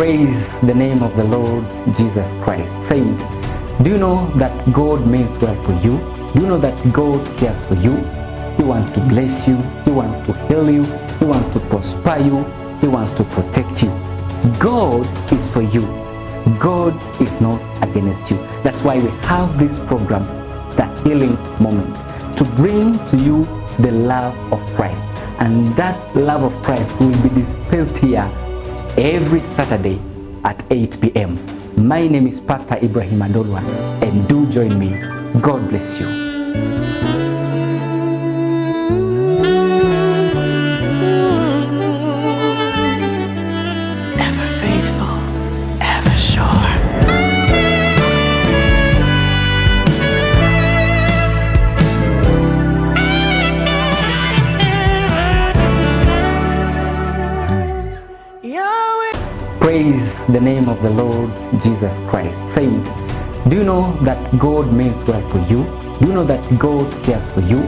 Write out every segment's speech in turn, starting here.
Praise the name of the Lord Jesus Christ. Saint, do you know that God means well for you? Do you know that God cares for you? He wants to bless you. He wants to heal you. He wants to prosper you. He wants to protect you. God is for you. God is not against you. That's why we have this program, The Healing Moment, to bring to you the love of Christ. And that love of Christ will be dispensed here every Saturday at 8 p.m. My name is Pastor Ibrahim Adolwa, and do join me. God bless you. Ever faithful, ever sure. Praise the name of the Lord Jesus Christ. Saint, do you know that God means well for you? Do you know that God cares for you?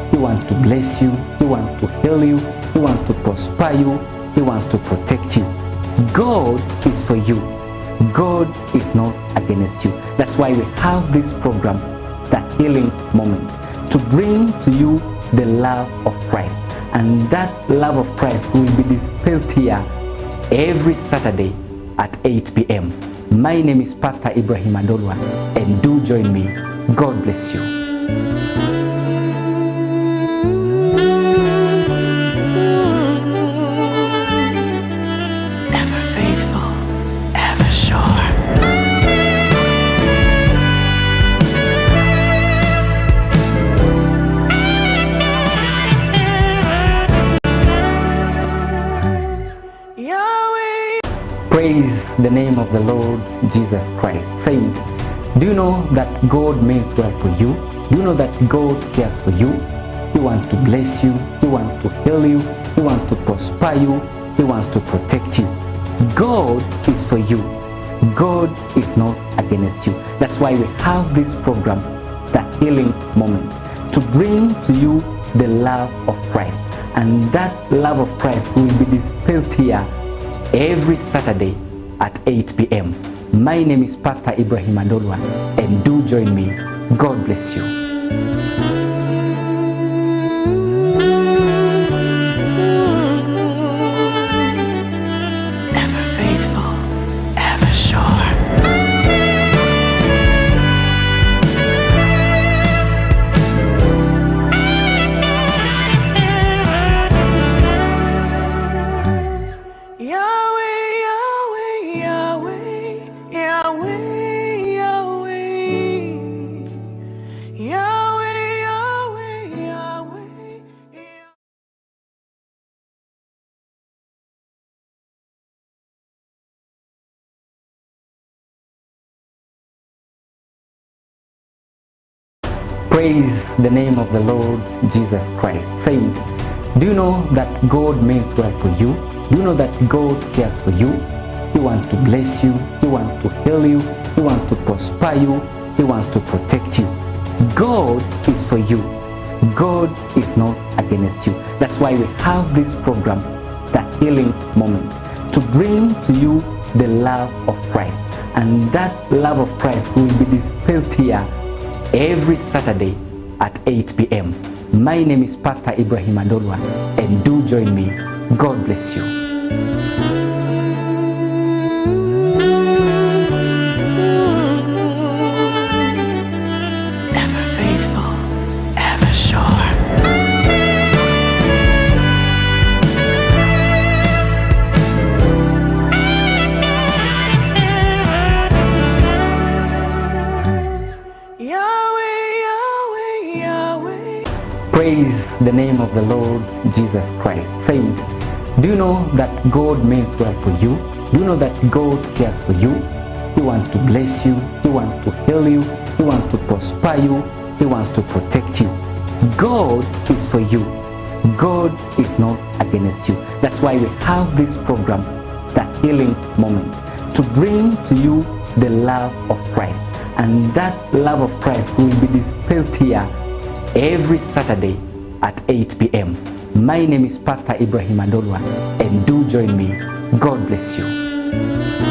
He wants to bless you. He wants to heal you. He wants to prosper you. He wants to protect you. God is for you. God is not against you. That's why we have this program, The Healing Moment, to bring to you the love of Christ. And that love of Christ will be dispensed here every Saturday at 8 p.m. My name is Pastor Ibrahim Adolwa, and do join me. God bless you. Ever faithful, ever sure. Praise the name of the Lord Jesus Christ. Saint, do you know that God means well for you? Do you know that God cares for you? He wants to bless you. He wants to heal you. He wants to prosper you. He wants to protect you. God is for you. God is not against you. That's why we have this program, The Healing Moment, to bring to you the love of Christ. And that love of Christ will be dispensed here every Saturday at 8 p.m. My name is Pastor Ibrahim Adolwa, and do join me. God bless you. Ever faithful, ever sure. Praise the name of the Lord Jesus Christ. Saint, do you know that God means well for you? Do you know that God cares for you? He wants to bless you. He wants to heal you. He wants to prosper you. He wants to protect you. God is for you. God is not against you. That's why we have this program, The Healing Moment, to bring to you the love of Christ. And that love of Christ will be dispensed here every Saturday at 8 p.m. My name is Pastor Ibrahim Adolwa, and do join me. God bless you. Ever faithful, ever sure. Praise the name of the Lord Jesus Christ. Saint, do you know that God means well for you? Do you know that God cares for you? He wants to bless you. He wants to heal you. He wants to prosper you. He wants to protect you. God is for you. God is not against you. That's why we have this program, The Healing Moment, to bring to you the love of Christ. And that love of Christ will be dispensed here every Saturday at 8 p.m. My name is Pastor Ibrahim Adolwa, and do join me. God bless you.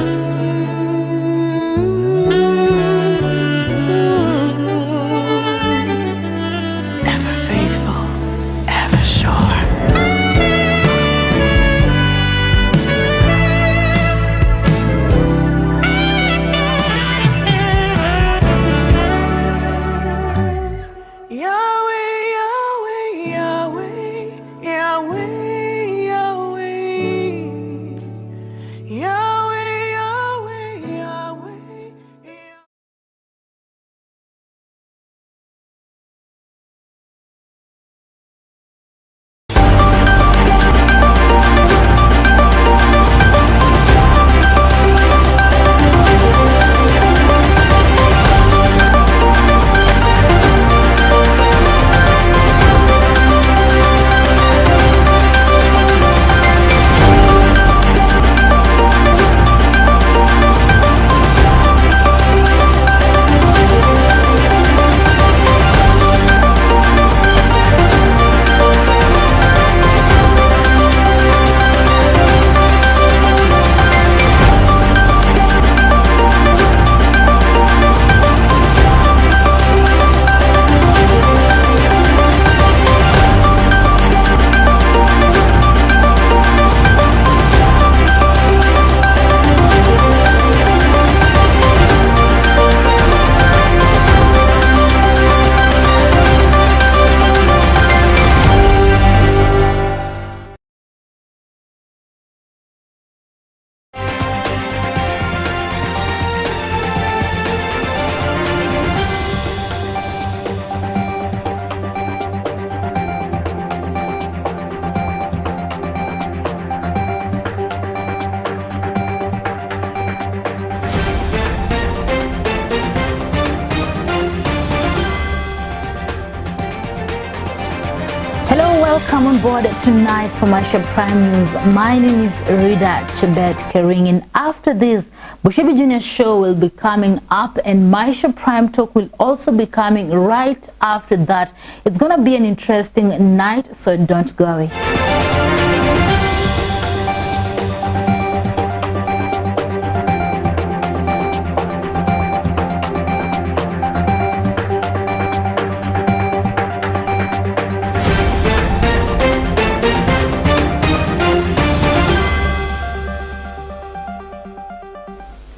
Welcome on board tonight for Maisha Prime News. My name is Rida Chebet Kering, and after this, Bushebi Junior show will be coming up, and Maisha Prime Talk will also be coming right after that. It's gonna be an interesting night, so don't go away.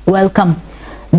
Welcome.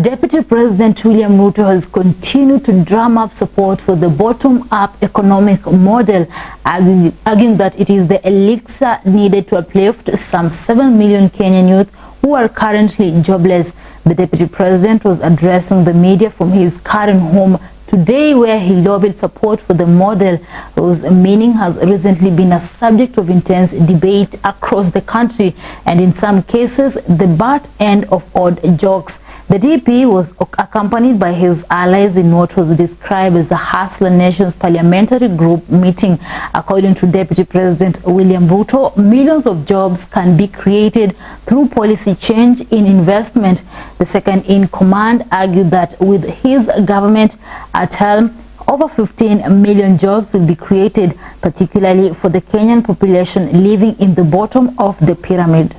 Deputy President William Ruto has continued to drum up support for the bottom-up economic model, arguing that it is the elixir needed to uplift some 7 million Kenyan youth who are currently jobless. The Deputy President was addressing the media from his current home today, where he lobbied support for the model, whose meaning has recently been a subject of intense debate across the country, and in some cases the butt end of odd jokes. The DP was accompanied by his allies in what was described as the Hustler Nation's parliamentary group meeting. According to Deputy President William Ruto, millions of jobs can be created through policy change in investment. The second in command argued that with his government at helm, over 15 million jobs will be created, particularly for the Kenyan population living in the bottom of the pyramid.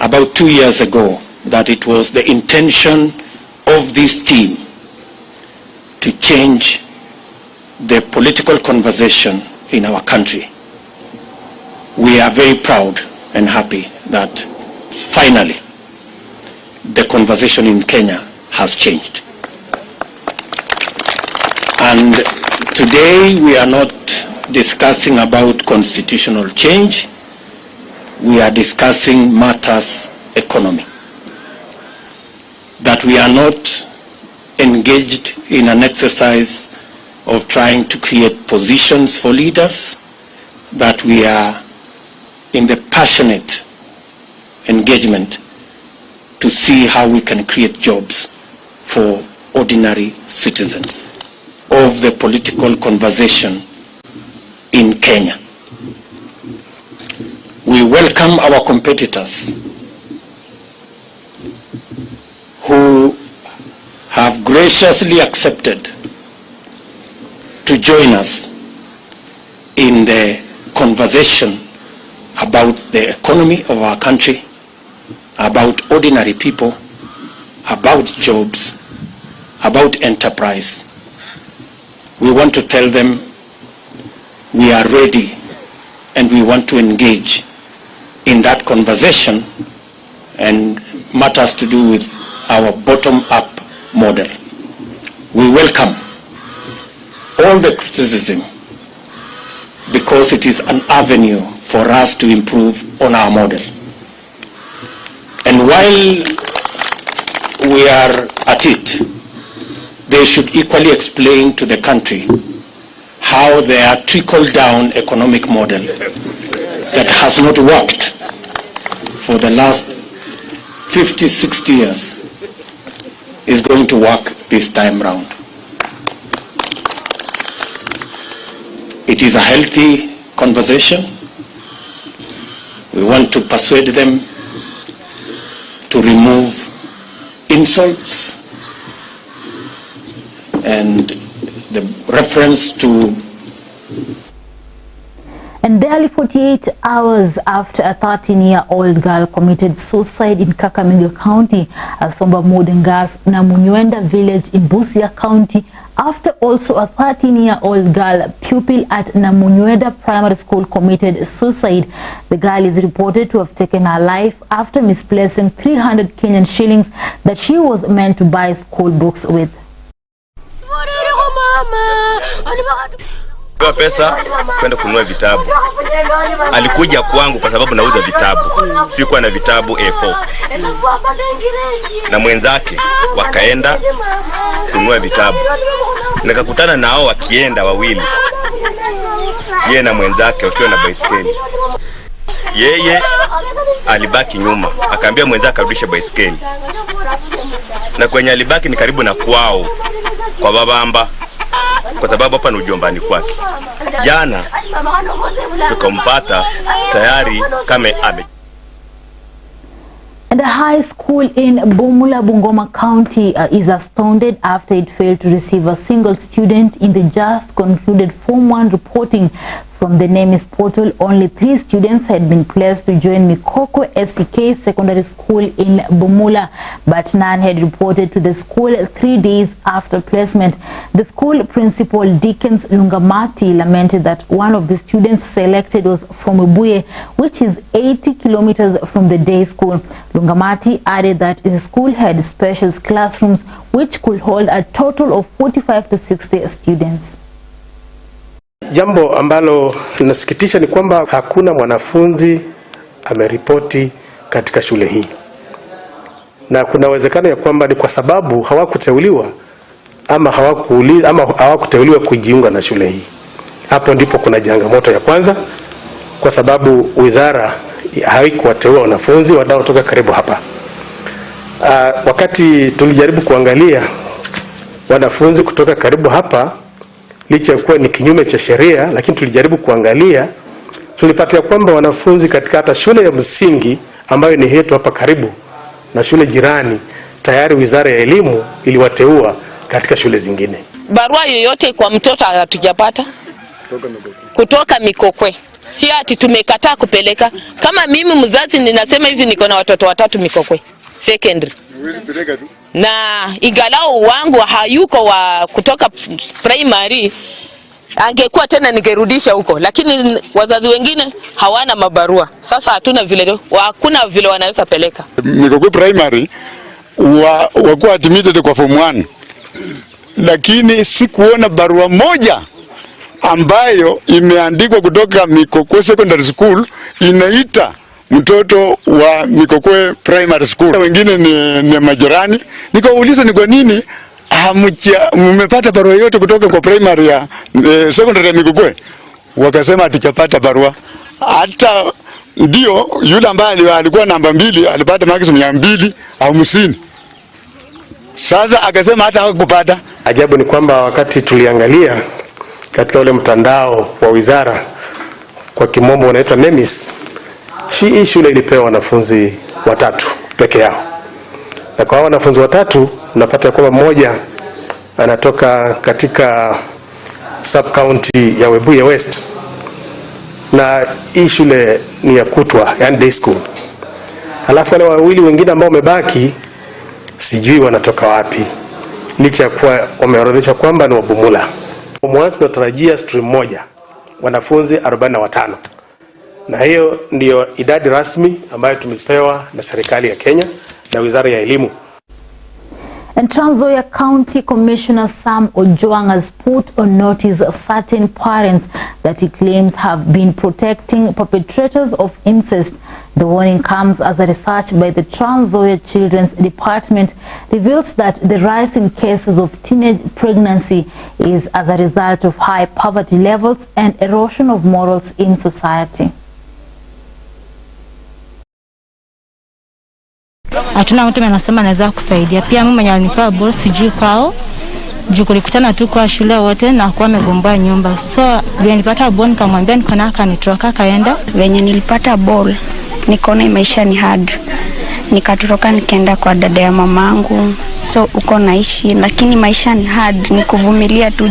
About 2 years ago, that it was the intention of this team to change the political conversation in our country. We are very proud and happy that finally the conversation in Kenya has changed. And today we are not discussing about constitutional change, we are discussing matters economy. That we are not engaged in an exercise of trying to create positions for leaders, that we are in the passionate engagement to see how we can create jobs for ordinary citizens of the political conversation in Kenya. We welcome our competitors who have graciously accepted to join us in the conversation about the economy of our country, about ordinary people, about jobs, about enterprise. We want to tell them we are ready and we want to engage in that conversation and matters to do with our bottom-up model. We welcome all the criticism because it is an avenue for us to improve on our model. And while we are at it, they should equally explain to the country how their trickle-down economic model that has not worked for the last 50, 60 years is going to work this time round. It is a healthy conversation. We want to persuade them to remove insults and the reference to. And barely 48 hours after a 13-year-old girl committed suicide in Kakamega County, Asomba Modengar Namunywenda village in Busia County, after also a 13-year-old girl pupil at Namunywenda Primary School committed suicide. The girl is reported to have taken her life after misplacing 300 Kenyan shillings that she was meant to buy school books with. Kwa pesa kwenda kununua vitabu. Alikuja kwangu kwa sababu nauza vitabu. Sikuwa na vitabu A4. Na mwenzake wakaenda kununua vitabu. Nikakutana nao wakienda wawili. Yeye na mwenzake wakiwa na baiskeli. Yeye alibaki nyuma, akaambia mwenzake arudishe baiskeli. Na kwenye alibaki ni karibu na kwao kwa BAMBA. kwa sababu hapa ni ujombani kwake. Jana tukampata tayari kama ame. And a high school in Bungoma County is astounded after it failed to receive a single student in the just concluded Form 1 reporting. From the NEMIS portal, only 3 students had been placed to join Mikoko SCK Secondary School in Bumula, but none had reported to the school 3 days after placement. The school principal, Dickens Lungamati, lamented that one of the students selected was from Ubuye, which is 80 kilometers from the day school. Lungamati added that the school had special classrooms which could hold a total of 45 to 60 students. Jambo ambalo linasikitisha ni kwamba hakuna mwanafunzi ameripoti katika shule hii. Na kuna uwezekano ya kwamba ni kwa sababu hawakuteuliwa ama hawakuteuliwa kujiunga na shule hii. Hapo ndipo kuna changamoto ya kwanza, kwa sababu wizara haikuwateua wanafunzi wanaotoka karibu hapa. Wakati tulijaribu kuangalia wanafunzi kutoka karibu hapa, licha kuwa ni kinyume cha sheria, lakini tulijaribu kuangalia, tulipata ya kwamba wanafunzi katika hata shule ya msingi ambayo ni yetu hapa karibu na shule jirani, tayari wizara ya elimu iliwateua katika shule zingine. Barua yoyote kwa mtoto hatujapata kutoka Mikokwe. Si ati tumekataa kupeleka. Kama mimi mzazi ninasema hivi, niko na watoto 3 Mikokwe secondary. Na ingalao wangu hayuko wa kutoka primary, angekuwa tena ningerudisha huko, lakini wazazi wengine hawana mabarua. Sasa hakuna vile wanaweza peleka. Mikokwe primary wakuwa admitted kwa form 1, lakini sikuona barua moja ambayo imeandikwa kutoka Mikokwe secondary school inaita mtoto wa Mikokwe primary school. Wengine ni majirani. Nikauliza ni kwa nini mmepata barua yote kutoka kwa primary ya secondary ya Mikokwe? Wakasema hatujapata barua. Hata ndio yule ambaye alikuwa namba 2 alipata marks 250. Sasa akasema hata hakupata. Ajabu ni kwamba wakati tuliangalia katika ule mtandao wa wizara, kwa kimombo unaitwa NEMIS, hii shule ilipewa wanafunzi 3 peke yao. Na kwa wanafunzi 3 unapata kwamba mmoja anatoka katika sub county ya Webuye West, na hii shule ni ya kutwa, yani day school. Halafu wale wawili wengine ambao wamebaki sijui wanatoka wapi, licha ya kuwa wameorodheshwa kwamba ni wa Bumula. Mwanzo tunatarajia stream moja wanafunzi 45. Na hiyo ndio idadi rasmi ambayo tumepewa na serikali ya Kenya na wizara ya elimu. And Trans Nzoia County Commissioner Sam Ojwang has put on notice certain parents that he claims have been protecting perpetrators of incest. The warning comes as a research by the Trans Nzoia Children's Department reveals that the rise in cases of teenage pregnancy is as a result of high poverty levels and erosion of morals in society. Hatuna mtu anasema anaweza kusaidia. Pia mimi mwenye alinipa boss sijui kwao. Juu kulikutana tu kwa shule wote na kwa amegomba nyumba. So nilipata ball nikamwambia niko na akanitoroka kaenda. Wenye nilipata ball nikaona maisha ni hard. Nikatoroka nikaenda kwa dada ya mamangu. So uko naishi lakini maisha ni hard, nikuvumilia tu.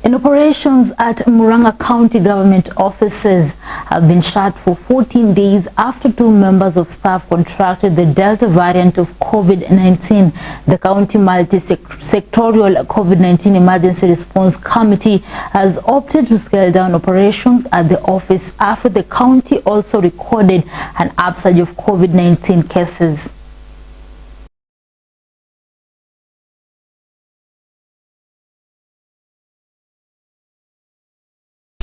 And operations at Muranga County government offices have been shut for 14 days after 2 members of staff contracted the Delta variant of COVID-19. The county multi-sectorial COVID-19 emergency response committee has opted to scale down operations at the office after the county also recorded an upsurge of COVID-19 cases.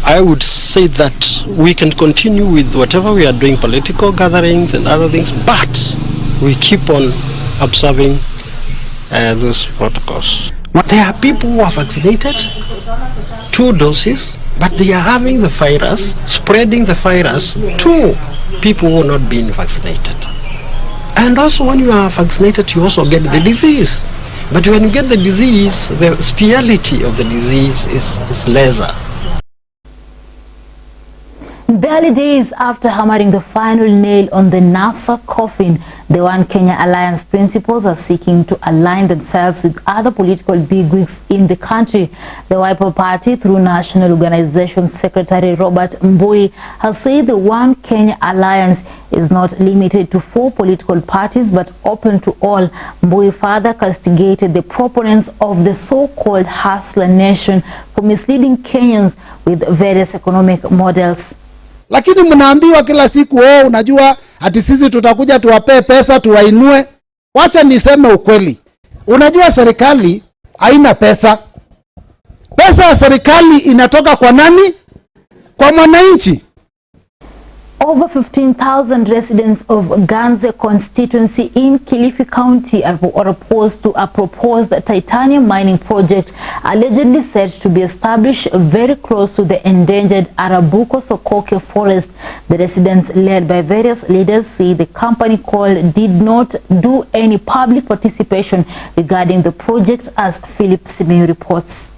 I would say that we can continue with whatever we are doing, political gatherings and other things, but we keep on observing those protocols. There are people who are vaccinated, 2 doses, but they are having the virus, spreading the virus to people who are not being vaccinated. And also when you are vaccinated, you also get the disease. But when you get the disease, the severity of the disease is lesser. Barely days after hammering the final nail on the NASA coffin, the One Kenya Alliance principals are seeking to align themselves with other political bigwigs in the country. The Wiper Party, through National Organization Secretary Robert Mbui, has said the One Kenya Alliance is not limited to 4 political parties but open to all. Mbui further castigated the proponents of the so-called hustler nation for misleading Kenyans with various economic models. Lakini mnaambiwa kila siku, unajua ati sisi tutakuja tuwapee pesa tuwainue. Wacha niseme ukweli. Unajua serikali haina pesa. Pesa ya serikali inatoka kwa nani? Kwa mwananchi. Over 15,000 residents of Ganze constituency in Kilifi County are opposed to a proposed titanium mining project allegedly said to be established very close to the endangered Arabuko Sokoke forest. The residents, led by various leaders, say the company called did not do any public participation regarding the project, as Philip Simeu reports.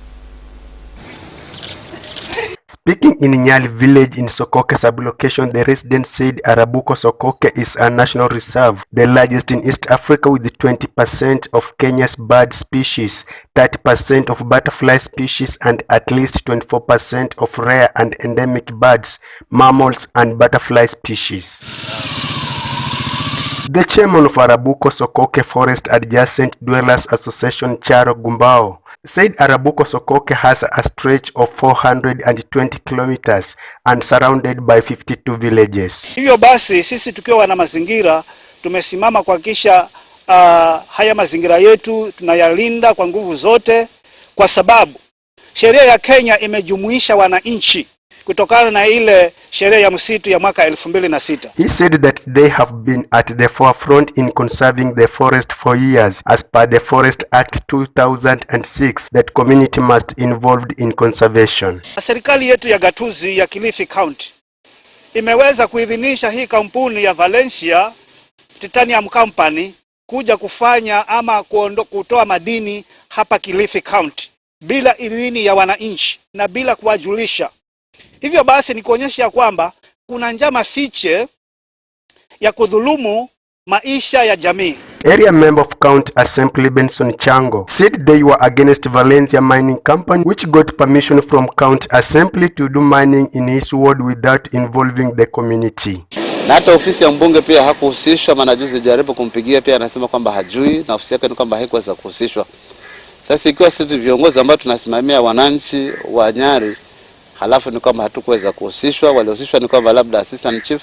Speaking in Nyali village in Sokoke sublocation, the residents said Arabuko Sokoke is a national reserve, the largest in East Africa, with 20% of Kenya's bird species, 30% of butterfly species, and at least 24% of rare and endemic birds, mammals, and butterfly species. The chairman of Arabuko Sokoke Forest Adjacent Dwellers Association, Charo Gumbao, said Arabuko Sokoke has a stretch of 420 kilometers and surrounded by 52 villages. Hivyo basi sisi tukiwa na mazingira tumesimama kuhakikisha haya mazingira yetu tunayalinda kwa nguvu zote, kwa sababu sheria ya Kenya imejumuisha wananchi kutokana na ile sheria ya msitu ya mwaka 2006. He said that they have been at the forefront in conserving the forest for years. As per the Forest Act 2006, that community must involved in conservation. Serikali yetu ya gatuzi ya Kilifi County imeweza kuidhinisha hii kampuni ya Valencia Titanium Company kuja kufanya ama kutoa madini hapa Kilifi County bila idhini ya wananchi na bila kuwajulisha. Hivyo basi ni kuonyesha kwamba kuna njama fiche ya kudhulumu maisha ya jamii. Area member of County Assembly Benson Chango said they were against Valencia Mining Company, which got permission from County Assembly to do mining in his ward without involving the community. Na hata ofisi ya mbunge pia hakuhusishwa, maana juzi jaribu kumpigia pia anasema kwamba hajui na ofisi yake ni kwamba haikuweza kuhusishwa. Sasa ikiwa sisi viongozi ambao tunasimamia wananchi wa Nyari, halafu ni kwamba hatukuweza kuhusishwa, walihusishwa ni kwamba labda assistant chief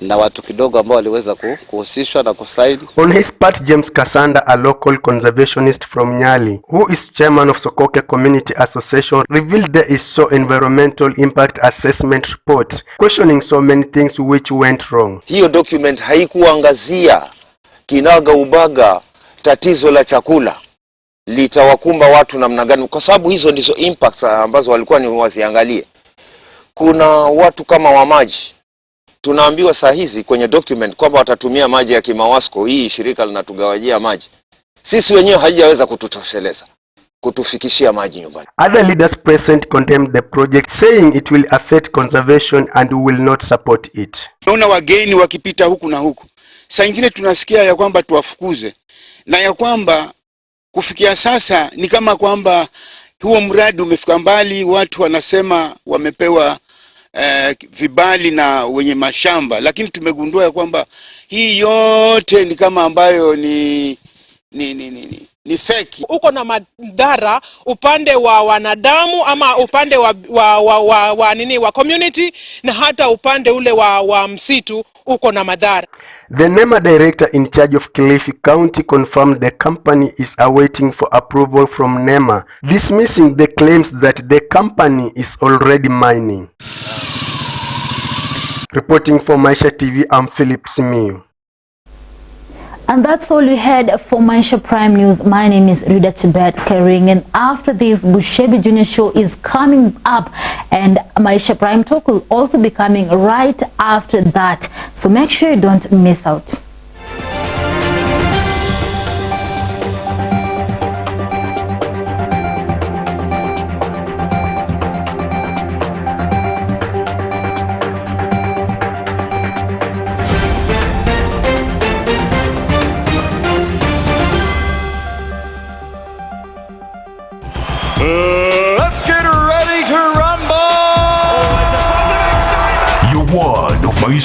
na watu kidogo ambao waliweza kuhusishwa na kusaini. On his part, James Kasanda, a local conservationist from Nyali, who is chairman of Sokoke Community Association, revealed there is so environmental impact assessment report, questioning so many things which went wrong. Hiyo document haikuangazia kinaga ubaga tatizo la chakula litawakumba watu namna gani, kwa sababu hizo ndizo impacts ambazo walikuwa ni waziangalie. Kuna watu kama wa maji, tunaambiwa saa hizi kwenye document kwamba watatumia maji ya Kimawasco, hii shirika linatugawajia maji. Sisi wenyewe haijaweza kututosheleza kutufikishia maji nyumbani. Other leaders present condemned the project, saying it will affect conservation and will not support it. Naona wageni wakipita huku na huku, saa nyingine tunasikia ya kwamba tuwafukuze, na ya kwamba kufikia sasa ni kama kwamba huo mradi umefika mbali, watu wanasema wamepewa vibali na wenye mashamba, lakini tumegundua ya kwamba hii yote ni kama ambayo ni fake. Uko na madhara upande wa wanadamu ama upande wa community, na hata upande ule wa msitu uko na madhara. The NEMA director in charge of Kilifi County confirmed the company is awaiting for approval from NEMA, dismissing the claims that the company is already mining. Reporting for Maisha TV, I'm Philip Simeu. And that's all we had for Maisha Prime News. My name is Rida Chibet Kering, and after this, Bushebi Junior Show is coming up, and Maisha Prime Talk will also be coming right after that. So make sure you don't miss out.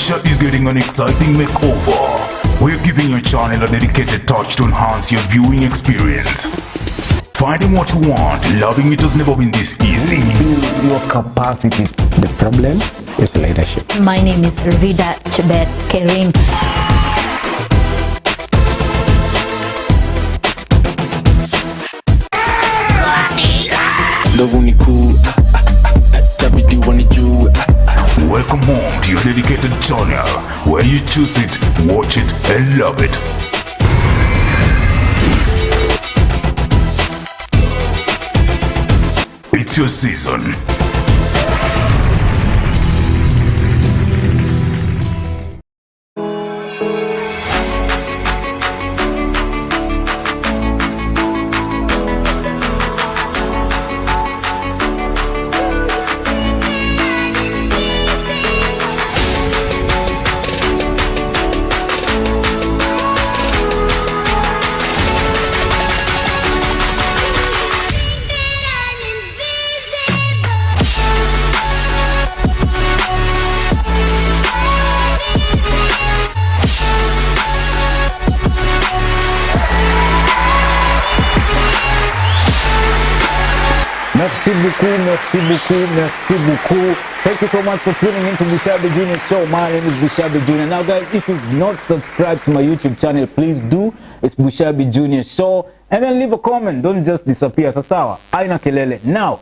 Maisha is getting an exciting makeover. We're giving your channel a dedicated touch to enhance your viewing experience. Finding what you want, loving it has never been this easy. Build your capacity. The problem is leadership. My name is Rida Chebet Kerim. Welcome home to your dedicated channel, where you choose it, watch it, and love it. It's your season. Merci beaucoup. Thank you so much for tuning in to Bushabi Junior Show. My name is Bushabi Junior. Now guys, if you've not subscribed to my YouTube channel, please do. It's Bushabi Junior Show. And then leave a comment. Don't just disappear. Sasawa. Aina kelele. Now,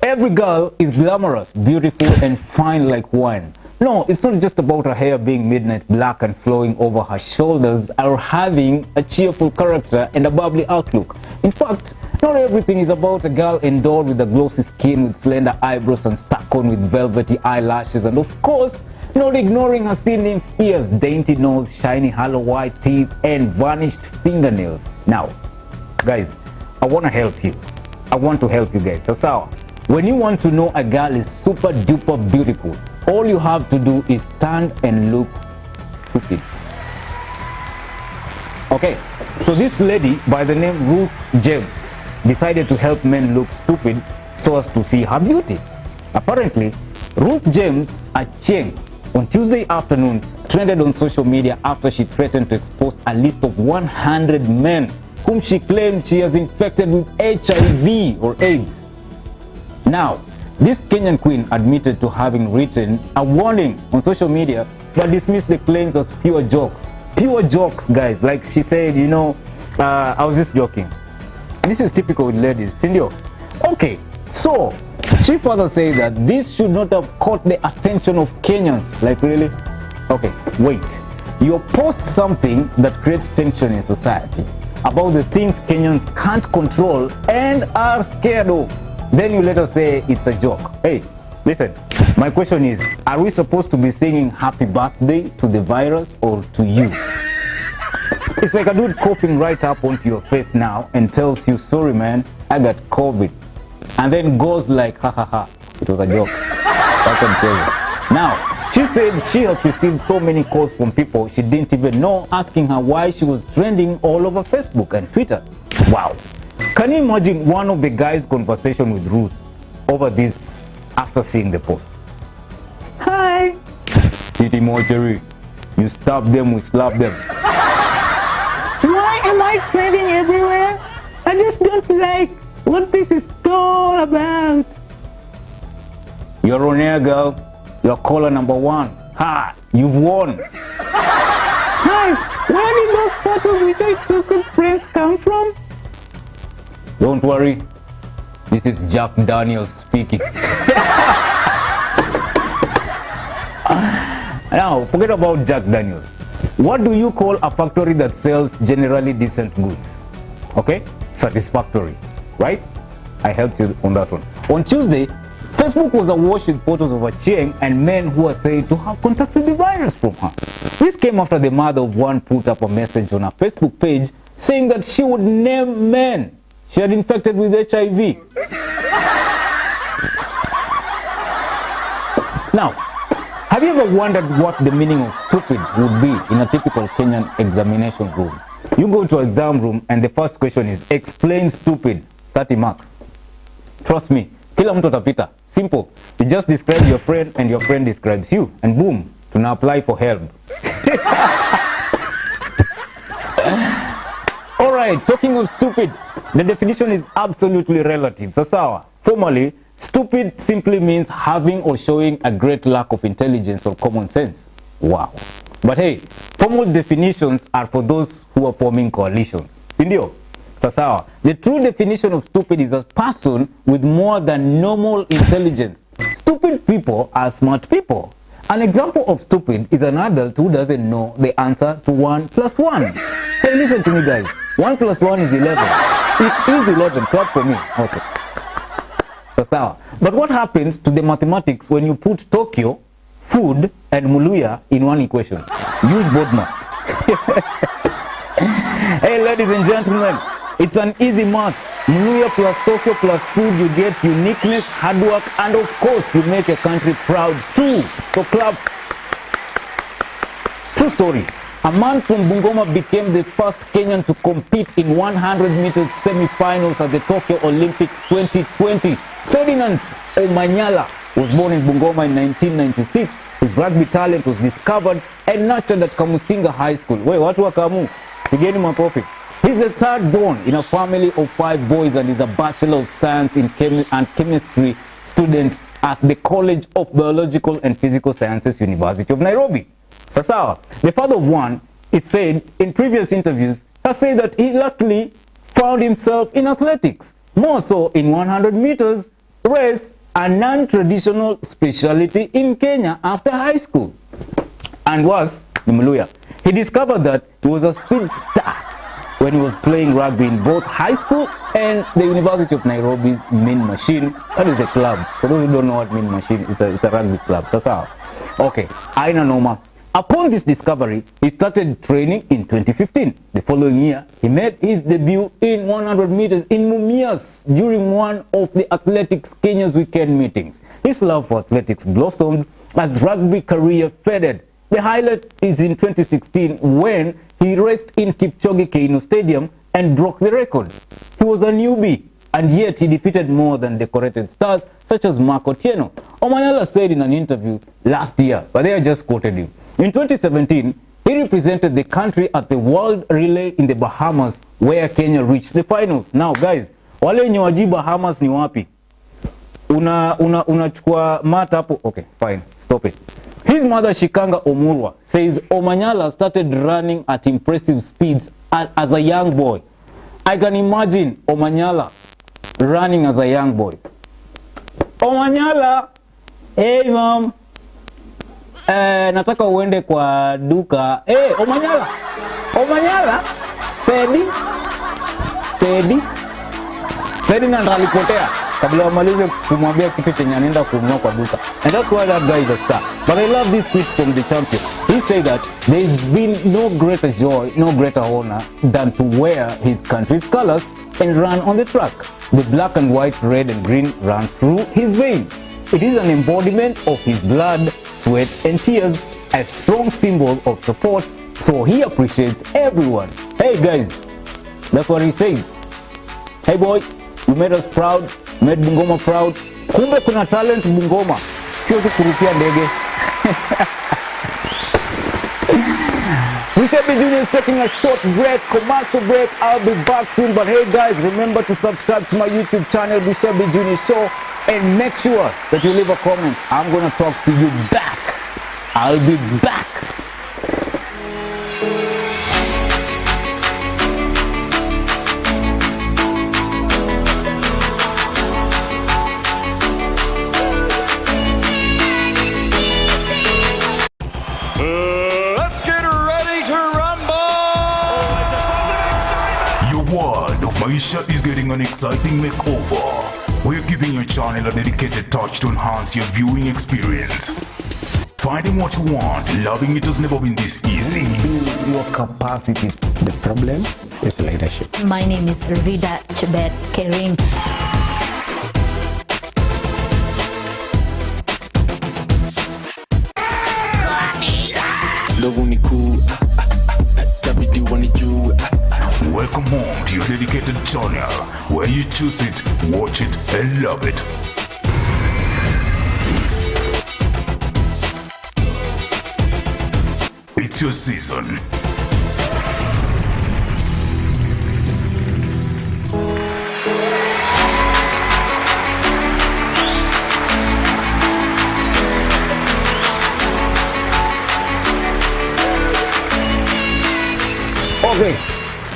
every girl is glamorous, beautiful, and fine like wine. No, it's not just about her hair being midnight black and flowing over her shoulders or having a cheerful character and a bubbly outlook. In fact, not everything is about a girl endowed with a glossy skin, with slender eyebrows and stuck on with velvety eyelashes, and of course, not ignoring her thin ears, dainty nose, shiny hollow white teeth, and varnished fingernails. Now, guys, I want to help you. I want to help you guys. So, when you want to know a girl is super duper beautiful, all you have to do is stand and look stupid. Okay, so this lady by the name Ruth James decided to help men look stupid so as to see her beauty. Apparently, Ruth James Acheng on Tuesday afternoon trended on social media after she threatened to expose a list of 100 men whom she claimed she has infected with HIV or AIDS. Now, this Kenyan queen admitted to having written a warning on social media but dismissed the claims as pure jokes. Pure jokes, guys. Like she said, you know, I was just joking. This is typical with ladies, Cindy. Okay, so she further said that this should not have caught the attention of Kenyans. Like, really? Okay, wait. You post something that creates tension in society about the things Kenyans can't control and are scared of. Then you let us say it's a joke. Hey, listen, my question is, are we supposed to be singing happy birthday to the virus or to you? It's like a dude coughing right up onto your face now and tells you, sorry man, I got COVID. And then goes like, ha ha ha, it was a joke. I can tell you. Now, she said she has received so many calls from people she didn't even know asking her why she was trending all over Facebook and Twitter. Wow. Can you imagine one of the guys' conversation with Ruth over this after seeing the post? Hi. City mortuary. You stab them, we slap them. Why am I trending everywhere? I just don't like what this is all about. You're on air, girl. You're caller number 1. Ha! You've won. Hi. Where did those photos which I took with friends come from? Don't worry. This is Jack Daniels speaking. Now, forget about Jack Daniels. What do you call a factory that sells generally decent goods? Okay? Satisfactory, right? I helped you on that one. On Tuesday, Facebook was awash with photos of Acheng and men who are said to have contracted the virus from her. This came after the mother of one put up a message on her Facebook page saying that she would name men she had infected with HIV. Now, have you ever wondered what the meaning of stupid would be in a typical Kenyan examination room? You go to an exam room and the first question is, explain stupid, 30 marks. Trust me, kila mtu atapita. Simple. You just describe your friend and your friend describes you, and boom, Tuna apply for help. Alright, talking of stupid, the definition is absolutely relative. Sasawa, formally, stupid simply means having or showing a great lack of intelligence or common sense. Wow. But hey, formal definitions are for those who are forming coalitions. Sindio? Sasawa, the true definition of stupid is a person with more than normal intelligence. Stupid people are smart people. An example of stupid is an adult who doesn't know the answer to 1 + 1. Hey, listen to me guys. 1 + 1 is 11. It is 11. Clap for me. Okay. Sasawa. But what happens to the mathematics when you put Tokyo, food, and Muluya in one equation? Use BODMAS. Hey, ladies and gentlemen, it's an easy math. Muluya plus Tokyo plus food, you get uniqueness, hard work, and of course, you make your country proud too. So clap. True story. A man from Bungoma became the first Kenyan to compete in 100 meters semi-finals at the Tokyo Olympics 2020. Ferdinand Omanyala was born in Bungoma in 1996. His rugby talent was discovered and nurtured at Kamusinga High School. Wait, watu wa Kamu? Pigeni makofi. He's the third born in a family of 5 boys and is a Bachelor of Science in Chemistry student at the College of Biological and Physical Sciences, University of Nairobi. Sasawa, the father of one, is said in previous interviews, has said that he luckily found himself in athletics, more so in 100 meters race, a non-traditional specialty in Kenya after high school. And was Muluya. He discovered that he was a speed star when he was playing rugby in both high school and the University of Nairobi's Mean Machine. That is a club. For those who don't know what Mean Machine is, it's a rugby club. Sasa. Okay, Aina Noma. Upon this discovery, he started training in 2015. The following year, he made his debut in 100 meters in Mumias during one of the Athletics Kenya's weekend meetings. His love for athletics blossomed as rugby career faded. The highlight is in 2016 when he raced in Kipchoge Keino Stadium and broke the record. He was a newbie, and yet he defeated more than decorated stars such as Mark Otieno. Omanyala said in an interview last year, but they just quoted him. In 2017, he represented the country at the World Relay in the Bahamas, where Kenya reached the finals. Now guys, wale nyewaji Bahamas ni wapi? Unachukua mata hapo? Okay, fine, stop it. His mother Shikanga Omurwa says Omanyala started running at impressive speeds as a young boy. I can imagine Omanyala running as a young boy. Omanyala, hey mom, nataka uende kwa duka. Hey, Omanyala, Ferdinand alipotea kabla wamalize kumwambia kitu chenye anaenda kununua kwa duka. And that's why that guy is a star. But I love this tweet from the champion. He said that there's been no greater joy, no greater honor than to wear his country's colors and run on the track. The black and white, red and green runs through his veins. It is an embodiment of his blood, sweat and tears, a strong symbol of support, so he appreciates everyone. Hey guys, that's what he says. Hey boy, you made us proud, made Bungoma proud. Kumbe kuna talent Bungoma, sio tu kurukia ndege. Maisha Tv is taking a short break, commercial break. I'll be back soon, but hey guys, remember to subscribe to my YouTube channel, Maisha Tv Show, and make sure that you leave a comment. I'm gonna talk to you back. I'll be back. Let's get ready to rumble! Your world of Maisha is getting an exciting makeover. We're giving your channel a dedicated touch to enhance your viewing experience. Finding what you want, loving it has never been this easy. Your capacity. The problem is leadership. My name is Rida Chebet Kerim. Welcome home to your dedicated channel, where you choose it, watch it, and love it. It's your season. Okay,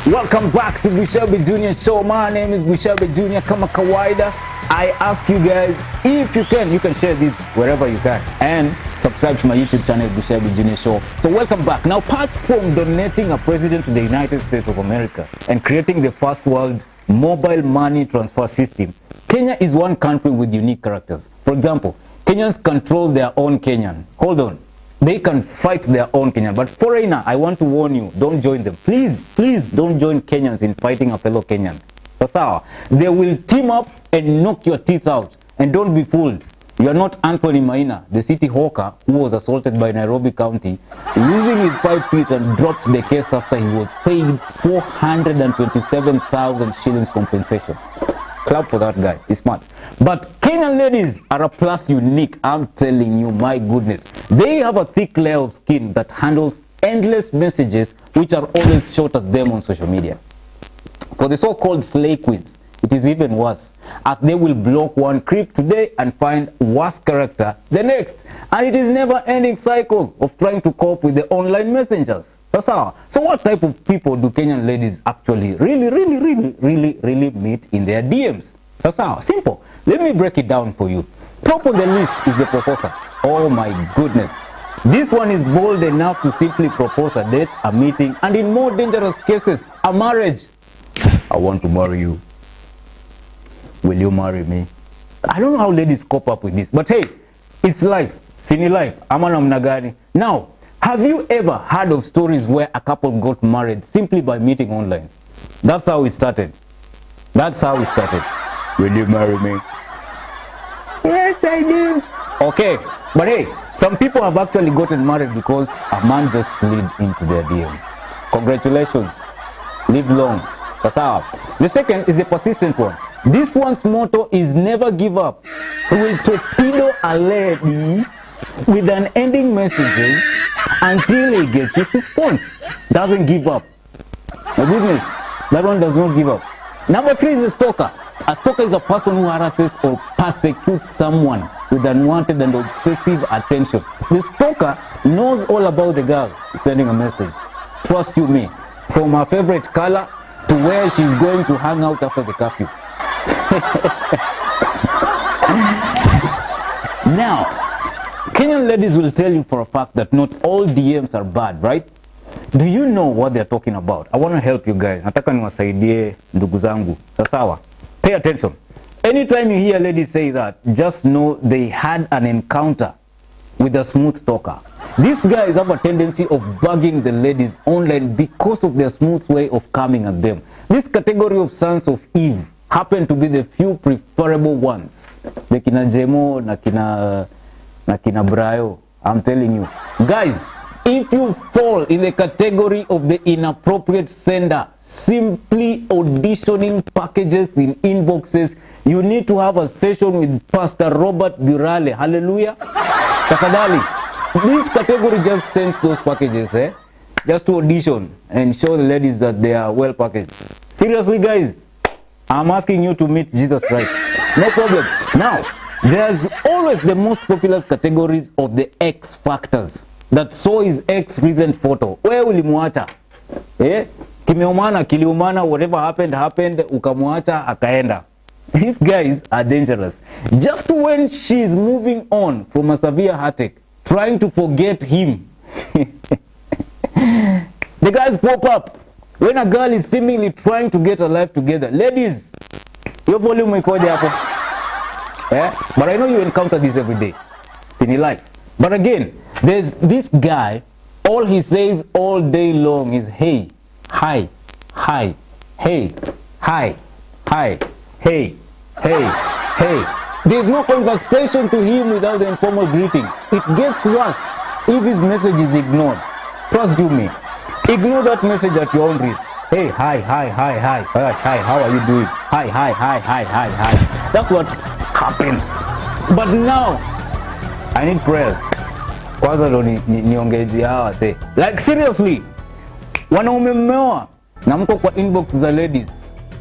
welcome back to Bushelby Junior Show. My name is Bushelby Junior. Kama kawaida, I ask you guys, if you can share this wherever you can and subscribe to my YouTube channel, Bushelby Junior Show. So welcome back. Now, apart from donating a president to the United States of America and creating the first world mobile money transfer system, Kenya is one country with unique characters. For example, Kenyans control their own Kenyan. Hold on. They can fight their own Kenyan. But foreigner, I want to warn you, don't join them. Please, please don't join Kenyans in fighting a fellow Kenyan. Sasawa. They will team up and knock your teeth out. And don't be fooled. You are not Anthony Maina, the city hawker who was assaulted by Nairobi County, losing his 5 teeth and dropped the case after he was paid 427,000 shillings compensation. Clap for that guy. He's smart. But Kenyan ladies are a plus unique. I'm telling you, my goodness. They have a thick layer of skin that handles endless messages which are always shot at them on social media. For the so-called slay queens, it is even worse, as they will block one creep today and find worse character the next. And it is never-ending cycle of trying to cope with the online messengers. So what type of people do Kenyan ladies actually really meet in their DMs? Simple. Let me break it down for you. Top on the list is the proposer. Oh my goodness. This one is bold enough to simply propose a date, a meeting, and in more dangerous cases, a marriage. I want to marry you. Will you marry me? I don't know how ladies cope up with this, but hey, it's life. Sini life. Ama namna gani. Now, have you ever heard of stories where a couple got married simply by meeting online? That's how it started. That's how it started. Will you marry me? Yes, I do. Okay, but hey, some people have actually gotten married because a man just slid into their DM. Congratulations. Live long. That's how. The second is a persistent one. This one's motto is never give up. He will torpedo a lady with an ending message until he gets his response. Doesn't give up. My goodness, that one does not give up. Number 3 is a stalker. A stalker is a person who harasses or persecutes someone with unwanted and obsessive attention. The stalker knows all about the girl sending a message. Trust you me, from her favorite color to where she's going to hang out after the curfew. Now, Kenyan ladies will tell you for a fact that not all DMs are bad, right? Do you know what they're talking about? I want to help you guys. Nataka niwasaidie ndugu zangu. Sawa? Pay attention. Anytime you hear ladies say that, just know they had an encounter with a smooth talker. These guys have a tendency of bugging the ladies online because of their smooth way of coming at them. This category of sons of Eve happen to be the few preferable ones. The kina Jemo na kina Brayo. I'm telling you. Guys, if you fall in the category of the inappropriate sender, simply auditioning packages in inboxes, you need to have a session with Pastor Robert Burale. Hallelujah. Tafadhali. This category just sends those packages, just to audition and show the ladies that they are well packaged. Seriously, guys, I'm asking you to meet Jesus Christ. No problem. Now, there's always the most popular categories of the X factors. That saw his ex recent photo. Where ulimuacha? Kimeumana, kiliumana, whatever happened, ukamuacha, akaenda. These guys are dangerous. Just when she's moving on from a severe heartache, trying to forget him, the guys pop up. When a girl is seemingly trying to get her life together. Ladies, your volume may call hapo. But I know you encounter this every day in your life. But again, there's this guy, all he says all day long is hey, hi, hi, hey, hi, hi, hey, hey, hey. There's no conversation to him without the informal greeting. It gets worse if his message is ignored. Trust you me. Ignore that message at your own risk. Hey, hi, hi, hi, hi, hi, hi, how are you doing? Hi, hi, hi, hi, hi, hi. That's what happens. But now, I need prayers. Kwanza ndo niongee juu ya hawa say. Like seriously. Wanaume mmeoa na mko kwa inbox za ladies.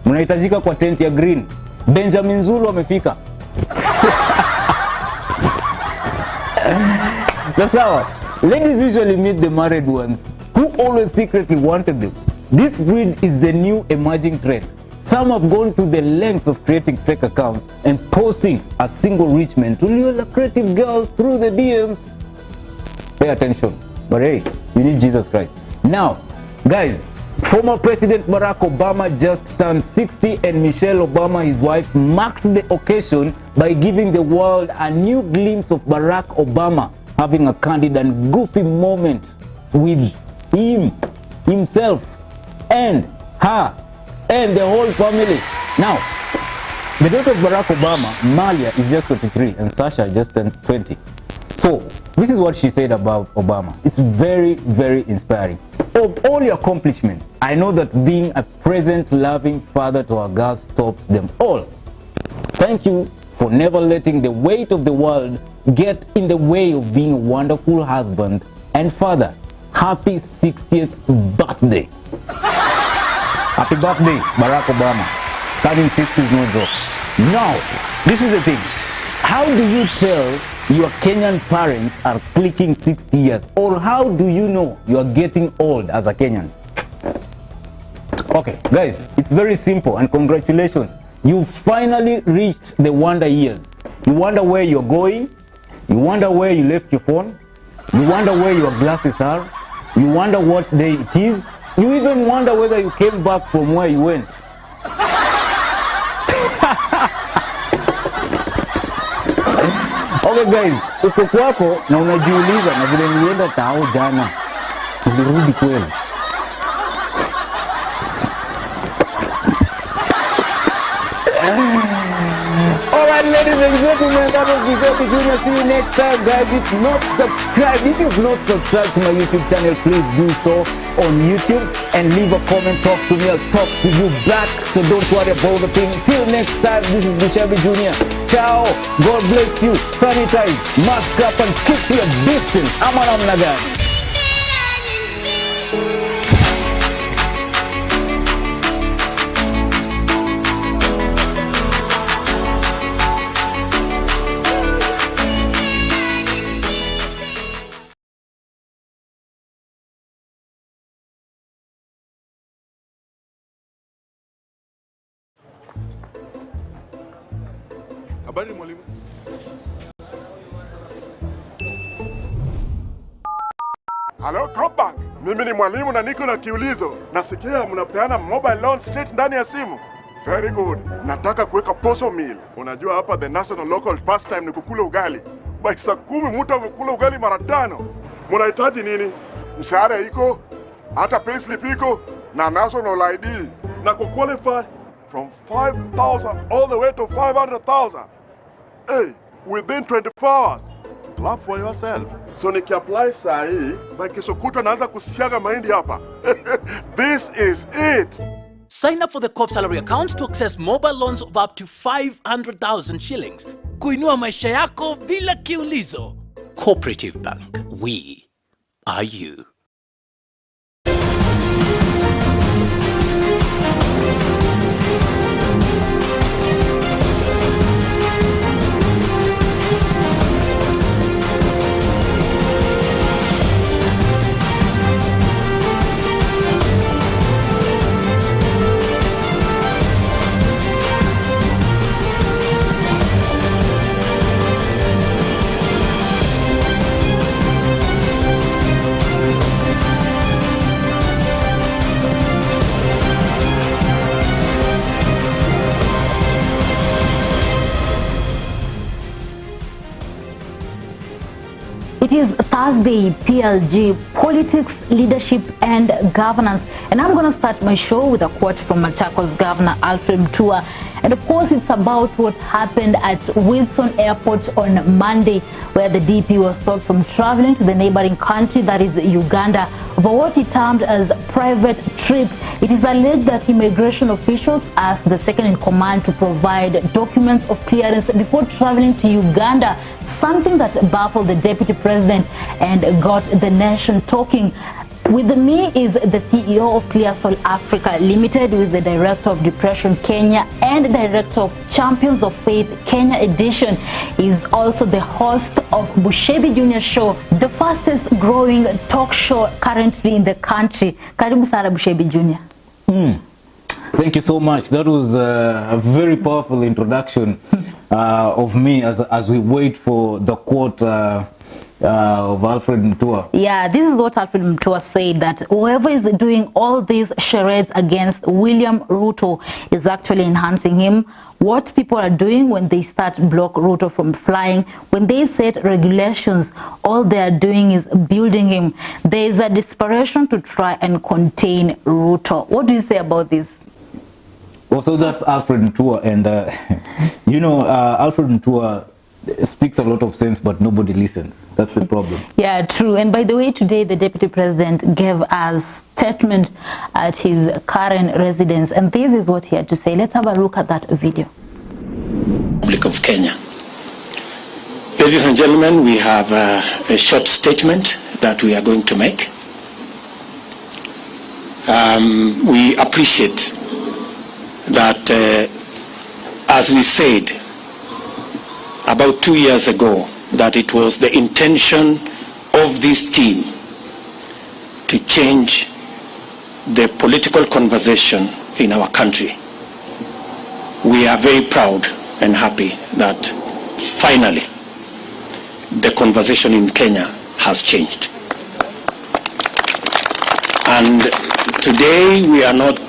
Mnahitajika kwa tent ya green. Benjamin Zulu amefika. Sasa, ladies usually meet the married ones who always secretly wanted them. This breed is the new emerging trend. Some have gone to the lengths of creating fake accounts and posting as single rich men to lure lucrative girls through the DMs. Pay attention. But hey, you need Jesus Christ. Now, guys, former President Barack Obama just turned 60 and Michelle Obama, his wife, marked the occasion by giving the world a new glimpse of Barack Obama having a candid and goofy moment with himself, and her, and the whole family. Now, the daughter of Barack Obama, Malia, is just 23 and Sasha just turned 20. So, this is what she said about Obama. It's very, very inspiring. Of all your accomplishments, I know that being a present, loving father to our girls tops them all. Thank you for never letting the weight of the world get in the way of being a wonderful husband and father. Happy 60th birthday. Happy birthday, Barack Obama. Turning 60 is no joke. Now, this is the thing. How do you tell your Kenyan parents are clicking 60 years? Or how do you know you are getting old as a Kenyan? Okay, guys, it's very simple and congratulations. You finally reached the wonder years. You wonder where you're going. You wonder where you left your phone. You wonder where your glasses are. You wonder what day it is. You even wonder whether you came back from where you went. Okay guys, uko kwako na unajiuliza na vile nilienda tao jana. Nilirudi kweli. Alright ladies and gentlemen, that was Maisha Junior. See you next time guys. If you've not subscribed to my YouTube channel, please do so on YouTube and leave a comment, talk to me, I'll talk to you back. So don't worry about the thing. Till next time, this is Maisha Junior. Ciao, God bless you, sanitize, mask up and keep your distance. Ama namna gani? Habari mwalimu. Halo Cobank, mimi ni mwalimu na niko na kiulizo. Nasikia mnapeana mobile loan straight ndani ya simu. Very good. Nataka kuweka posho meal. Unajua hapa the national local pastime ni kukula ugali. By saa 10 mtu amekula ugali mara 5. Mnahitaji nini? Mshahara iko, hata payslip iko na national ID. Na kuqualify from 5,000 all the way to 500,000. Hey, within 24 hours. Clap for yourself. So nikiapply saa hii, by kesho kutwa naanza kusiaga mahindi hapa. This is it. Sign up for the COP salary account to access mobile loans of up to 500,000 shillings. Kuinua maisha yako bila kiulizo. Cooperative Bank. We are you. It is Thursday, PLG, Politics, Leadership and Governance. And I'm going to start my show with a quote from Machakos Governor Alfred Mutua. And of course, it's about what happened at Wilson Airport on Monday, where the DP was stopped from traveling to the neighboring country, that is Uganda, for what he termed as private trip. It is alleged that immigration officials asked the second in command to provide documents of clearance before traveling to Uganda, something that baffled the deputy president and got the nation talking. With me is the CEO of Clear Soul Africa Limited, who is the Director of Depression Kenya and Director of Champions of Faith Kenya Edition. He is also the host of Bushebi Junior Show, the fastest growing talk show currently in the country. Karibu sana Bushebi Junior. Thank you so much. That was a very powerful introduction of me as we wait for the quote of Alfred Mutua. Yeah, this is what Alfred Mutua said, that whoever is doing all these charades against William Ruto is actually enhancing him. What people are doing when they start block Ruto from flying, when they set regulations, all they are doing is building him. There is a desperation to try and contain Ruto. What do you say about this? Well, so that's Alfred Mutua, and you know, Alfred Mutua speaks a lot of sense, but nobody listens. That's the problem. Yeah, true. And by the way, today the Deputy President gave a statement at his current residence, and this is what he had to say. Let's have a look at that video. Republic of Kenya. Ladies and gentlemen, we have a short statement that we are going to make. We appreciate that, as we said about 2 years ago, that it was the intention of this team to change the political conversation in our country. We are very proud and happy that finally the conversation in Kenya has changed. And today we are not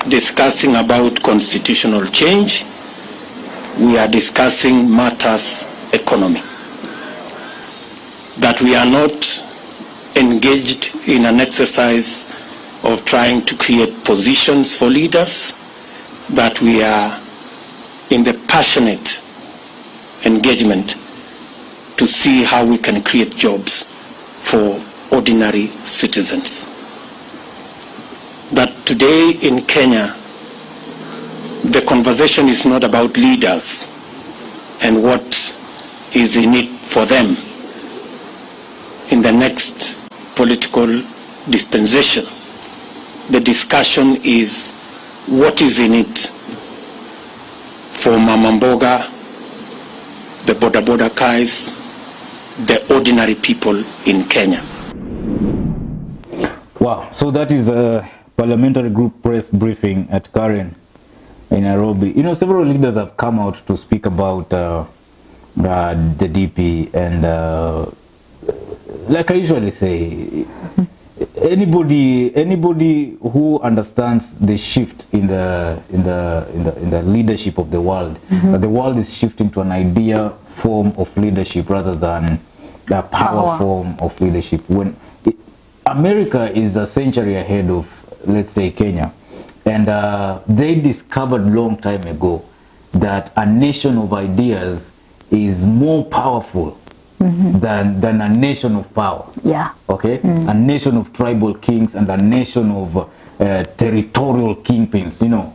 discussing about constitutional change. We are discussing matters economy. That we are not engaged in an exercise of trying to create positions for leaders, that we are in the passionate engagement to see how we can create jobs for ordinary citizens. That today in Kenya, the conversation is not about leaders and what is in it for them in the next political dispensation. The discussion is what is in it for Mama Mboga, the Boda Kais, the ordinary people in Kenya. Wow, so that is a parliamentary group press briefing at Karen in Nairobi. You know, several leaders have come out to speak about the DP, and like I usually say, anybody who understands the shift in the leadership of the world, that the world is shifting to an idea form of leadership rather than the power form of leadership. When America is a century ahead of, let's say, Kenya, and they discovered long time ago that a nation of ideas is more powerful than a nation of power. Yeah. Okay. A nation of tribal kings and a nation of territorial kingpins. You know,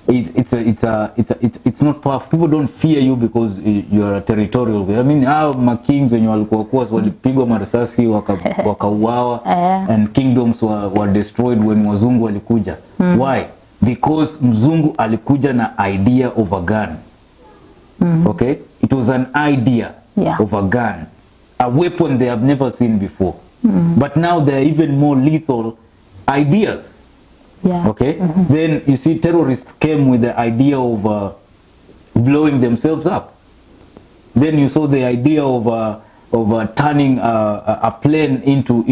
it's not powerful. People don't fear you because you're a territorial. I mean, how kings when you walikuwa walipigwa marisasi wakauawa, and kingdoms were destroyed when wazungu walikuja. Why? Because mzungu alikuja na idea of a gun. Okay, it was an idea of a gun, a weapon they have never seen before. But now there are even more lethal ideas. Okay, then you see terrorists came with the idea of blowing themselves up. Then you saw the idea of turning a plane into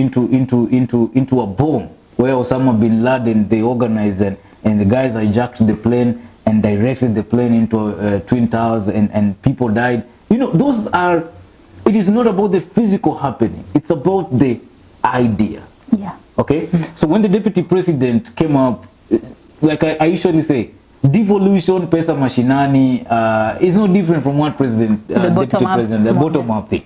a bomb, where Osama bin Laden, they organized and the guys hijacked the plane and directed the plane into Twin Towers, and people died. You know, those are, it is not about the physical happening, it's about the idea. Okay, so when the deputy president came up, like I usually say, devolution, pesa mashinani, is no different from what deputy president, the bottom-up thing.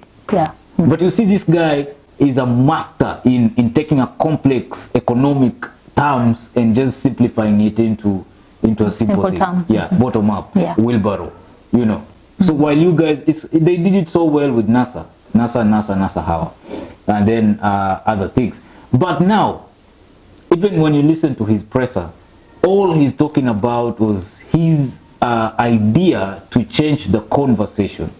But you see this guy is a master in taking a complex economic terms and just simplifying it into a simple thing. term. Yeah, bottom up, wheelbarrow, you know. So while you guys, they did it so well with NASA how, and then other things. But now, even when you listen to his presser, all he's talking about was his idea to change the conversation.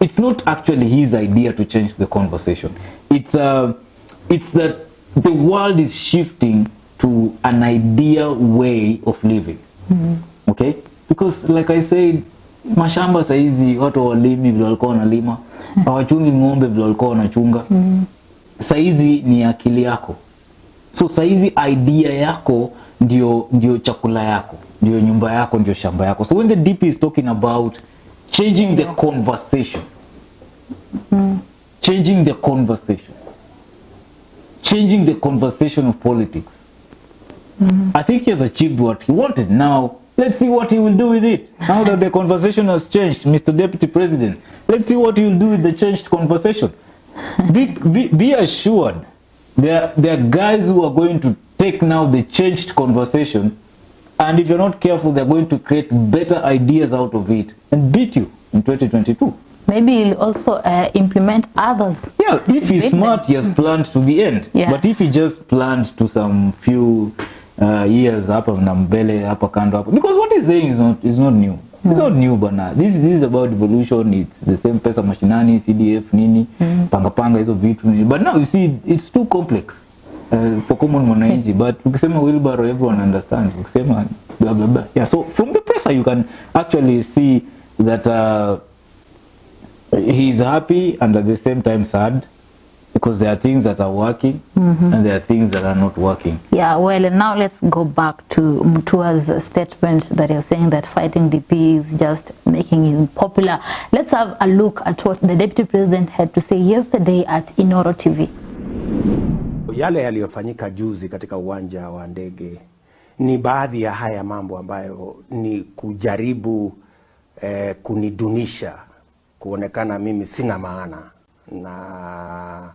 It's not actually his idea to change the conversation. It's that the world is shifting to an idea way of living. Okay? Because like I said, mashamba saizi watu walimi vile walikuwa wanalima, hawachungi ng'ombe vile walikuwa wanachunga. Saizi ni akili yako. So saizi idea yako ndio chakula yako, ndio nyumba yako, ndio shamba yako. So when the DP is talking about changing the conversation, changing the conversation of politics, I think he has achieved what he wanted. Now, let's see what he will do with it. Now that the conversation has changed, Mr. Deputy President, let's see what he will do with the changed conversation. Be assured, there are guys who are going to take now the changed conversation, and if you're not careful, they're going to create better ideas out of it and beat you in 2022. Maybe he'll also implement others. Yeah, if he's smart, he has planned to the end. Yeah. But if he just planned to some few years up and because what he's saying is not new. It's not new, but now this is about evolution. It's the same pesa machinani, CDF, nini, panga hizo vitu. But now you see, it's too complex for common mwananchi. But ukisema wheelbarrow, everyone understands. Ukisema blah blah blah. Yeah. So from the presser, you can actually see that he's happy and at the same time sad, because there are things that are working and there are things that are not working. Yeah, well, and now let's go back to Mutua's statement that you're saying that fighting DP is just making him popular. Let's have a look at what the Deputy President had to say yesterday at Inoro TV. Yale yaliyofanyika juzi katika uwanja wa ndege ni baadhi ya haya mambo ambayo ni kujaribu kunidunisha, kuonekana mimi sina maana, na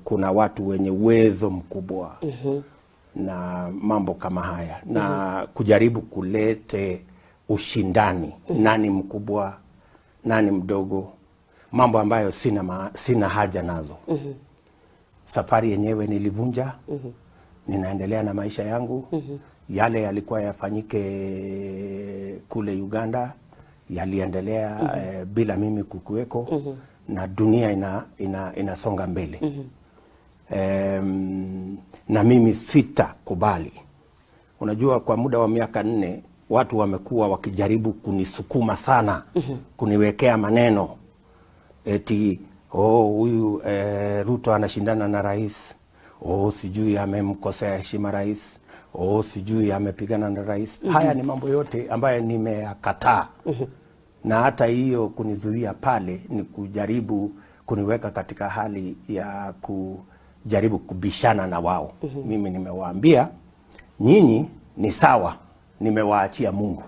kuna watu wenye uwezo mkubwa na mambo kama haya na kujaribu kulete ushindani, nani mkubwa nani mdogo, mambo ambayo sina haja nazo. Safari yenyewe nilivunja, ninaendelea na maisha yangu. Yale yalikuwa yafanyike kule Uganda yaliendelea bila mimi kukuweko, na dunia inasonga mbele. Na mimi sitakubali. Unajua, kwa muda wa miaka 4 watu wamekuwa wakijaribu kunisukuma sana, kuniwekea maneno eti huyu Ruto anashindana na rais, sijui amemkosea heshima rais, sijui amepigana na rais. Haya ni mambo yote ambayo nimeyakataa. Na hata hiyo kunizuia pale ni kujaribu kuniweka katika hali ya kujaribu kubishana na wao. Mimi nimewaambia nyinyi ni sawa, nimewaachia Mungu.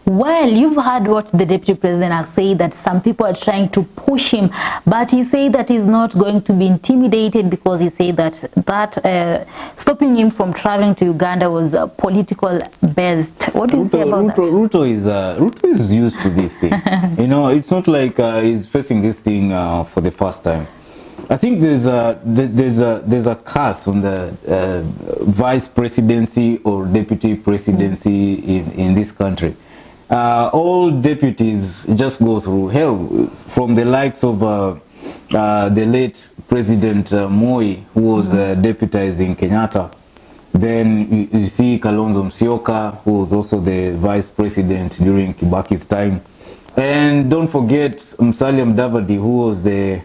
Well, you've heard what the Deputy President has said, that some people are trying to push him, but he said that he's not going to be intimidated, because he said that stopping him from traveling to Uganda was political based. What do you say about that? Ruto is used to this thing. You know, it's not like he's facing this thing for the first time. I think there's a curse on the vice presidency or deputy presidency in this country. All deputies just go through hell, from the likes of the late President Moi, who was deputizing Kenyatta. Then you see Kalonzo Musyoka, who was also the vice president during Kibaki's time. And don't forget Musalia Mudavadi, who was the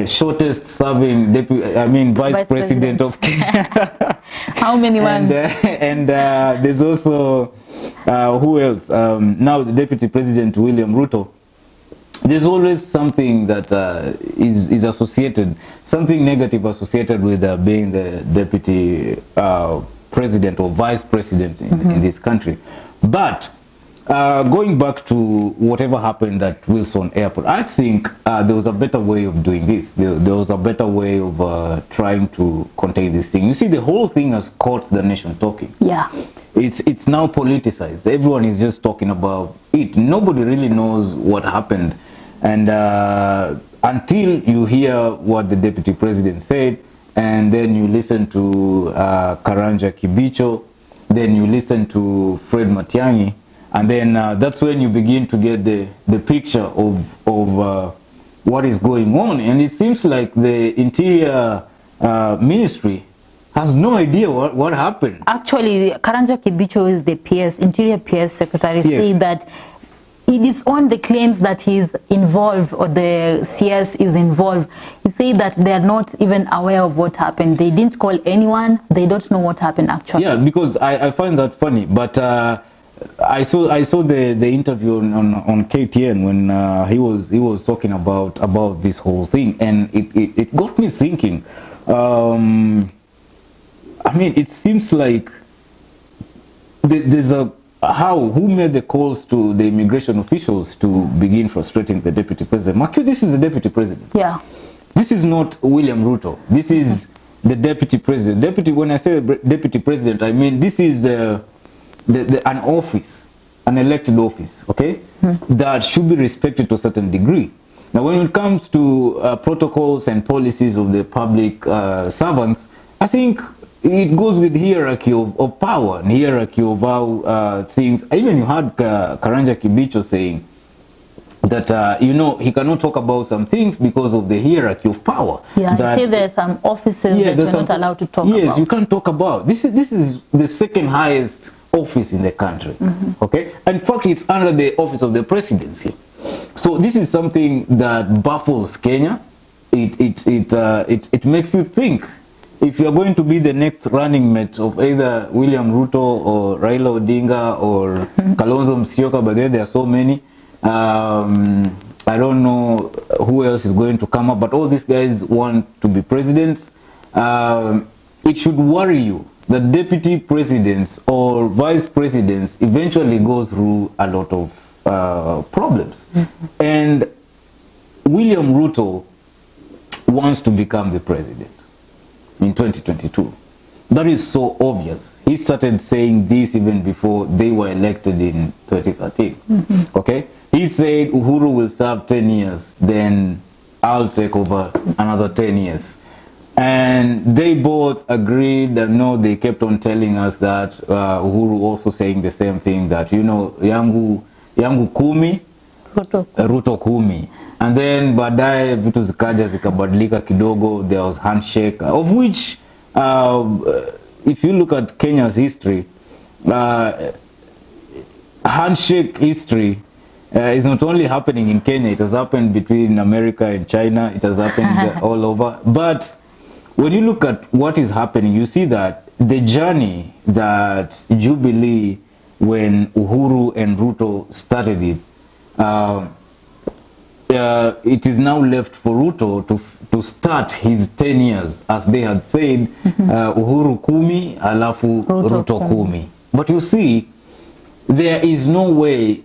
shortest serving vice president of Kenya. How many ones? And there's also who else? Now the Deputy President William Ruto. There's always something that is associated, something negative associated with being the Deputy President or Vice President in this country. But Going back to whatever happened at Wilson Airport, I think there was a better way of doing this. There was a better way of trying to contain this thing. You see, the whole thing has caught the nation talking. Yeah. It's now politicized. Everyone is just talking about it. Nobody really knows what happened. And until you hear what the deputy president said, and then you listen to Karanja Kibicho, then you listen to Fred Matiang'i, and then that's when you begin to get the picture of what is going on. And it seems like the Interior Ministry has no idea what happened. Actually, Karanja Kibicho is the PS, Interior PS Secretary, Yes. saying that it is on the claims that he's involved or the CS is involved. He said that they are not even aware of what happened. They didn't call anyone. They don't know what happened actually. Yeah, because I find that funny. But I saw the interview on KTN when he was talking about this whole thing, and it got me thinking. I mean, it seems like there's who made the calls to the immigration officials to begin frustrating the deputy president? Mark you, this is the deputy president. Yeah. This is not William Ruto. This is the deputy president. When I say deputy president, I mean this is an office, an elected office, okay, that should be respected to a certain degree. Now, when it comes to protocols and policies of the public servants, I think it goes with hierarchy of power and hierarchy of how things. Even you had Karanja Kibicho saying that you know, he cannot talk about some things because of the hierarchy of power. Yeah, that, I say there's some offices that you're not allowed to talk about. Yes, you can't talk about. This is the second highest office in the country. Okay, and in fact, it's under the office of the presidency. So this is something that baffles Kenya. It makes you think. If you're going to be the next running mate of either William Ruto or Raila Odinga or Kalonzo Musyoka, but there are so many. I don't know who else is going to come up, but all these guys want to be presidents. It should worry you that deputy presidents or vice presidents eventually go through a lot of problems. And William Ruto wants to become the president in 2022. That is so obvious. He started saying this even before they were elected in 2013. Okay? He said Uhuru will serve 10 years, then I'll take over another 10 years. And they both agreed, and no, they kept on telling us that Uhuru also saying the same thing, that, you know, yangu kumi, Ruto kumi. And then baadaye vitu zikaja zikabadilika kidogo. There was handshake, of which if you look at Kenya's history, handshake history is not only happening in Kenya, it has happened between America and China, it has happened all over. But when you look at what is happening, you see that the journey that Jubilee, when Uhuru and Ruto started it, it is now left for Ruto to start his 10 years, as they had said, Uhuru kumi, alafu Ruto kumi. But you see, there is no way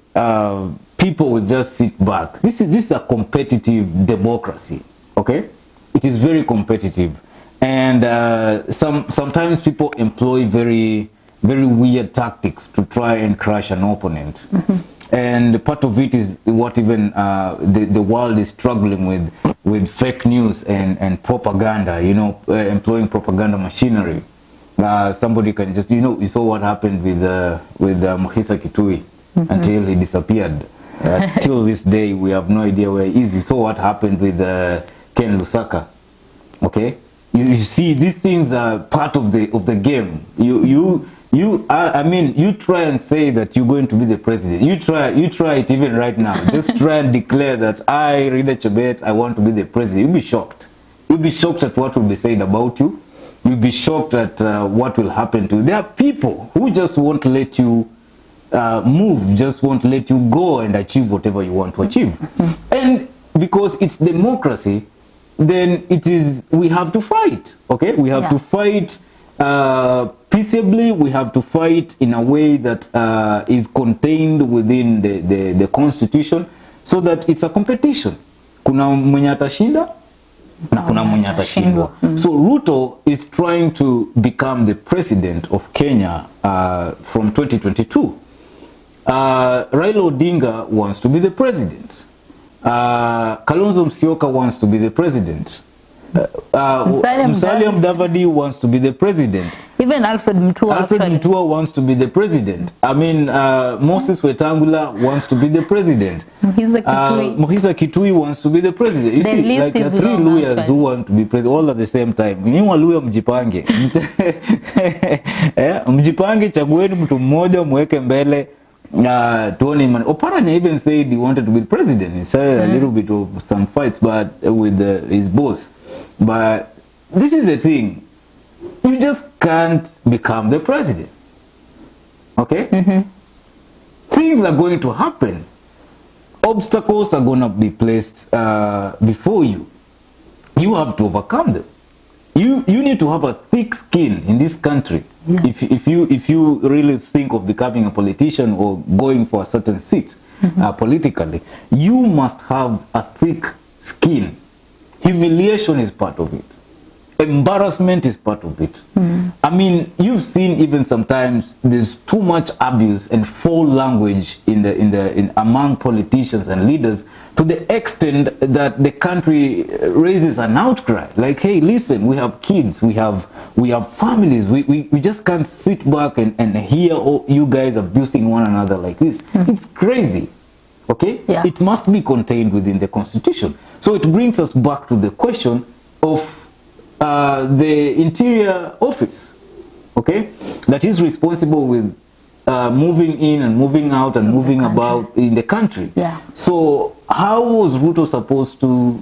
people will just sit back. This is a competitive democracy, okay? It is very competitive. And sometimes people employ very weird tactics to try and crush an opponent. And part of it is what even the world is struggling with fake news and propaganda, you know, employing propaganda machinery. Somebody can just, you know, you saw what happened with Mahisa Kitui until he disappeared. Till this day, we have no idea where he is. You saw what happened with Ken Lusaka. Okay, you see, these things are part of the game. I mean, you try and say that you're going to be the president. You try it even right now. Just try and declare that I, Rida Chebet, I want to be the president. You'll be shocked. You'll be shocked at what will be said about you. You'll be shocked at what will happen to you. There are people who just won't let you move, just won't let you go and achieve whatever you want to achieve. And because it's democracy, then we have to fight. Okay, we have to fight peaceably. We have to fight in a way that is contained within the constitution, so that it's a competition. Kuna mwenye atashinda na kuna mwenye atashindwa. So Ruto is trying to become the president of Kenya from 2022. Raila Odinga wants to be the president. Kalonzo Musyoka wants to be the president. Musalia Mudavadi wants to be the president. Even Alfred Mutua wants to be the president. I mean, Moses Wetangula wants to be the president. Mohisa Kitui wants to be the president. You see, like the three lawyers who want to be president all at the same time. Waluya mjipange. Mjipange, chagueni mtu mmoja mweke mbele. Tony Oparanya even said he wanted to be president. He said a little bit of some fights, but with his boss. But this is the thing. You just can't become the president. Okay? Things are going to happen. Obstacles are going to be placed before you. You have to overcome them. You need to have a thick skin in this country. If you really think of becoming a politician or going for a certain seat politically, you must have a thick skin. Humiliation is part of it. Embarrassment is part of it. I mean, you've seen even sometimes there's too much abuse and foul language in among politicians and leaders, to the extent that the country raises an outcry. Like, hey, listen, we have kids, we have families. We just can't sit back and hear you guys abusing one another like this. It's crazy. Okay? It must be contained within the constitution. So it brings us back to the question of the Interior Office, okay, that is responsible with moving in and moving out and moving about in the country. So how was Ruto supposed to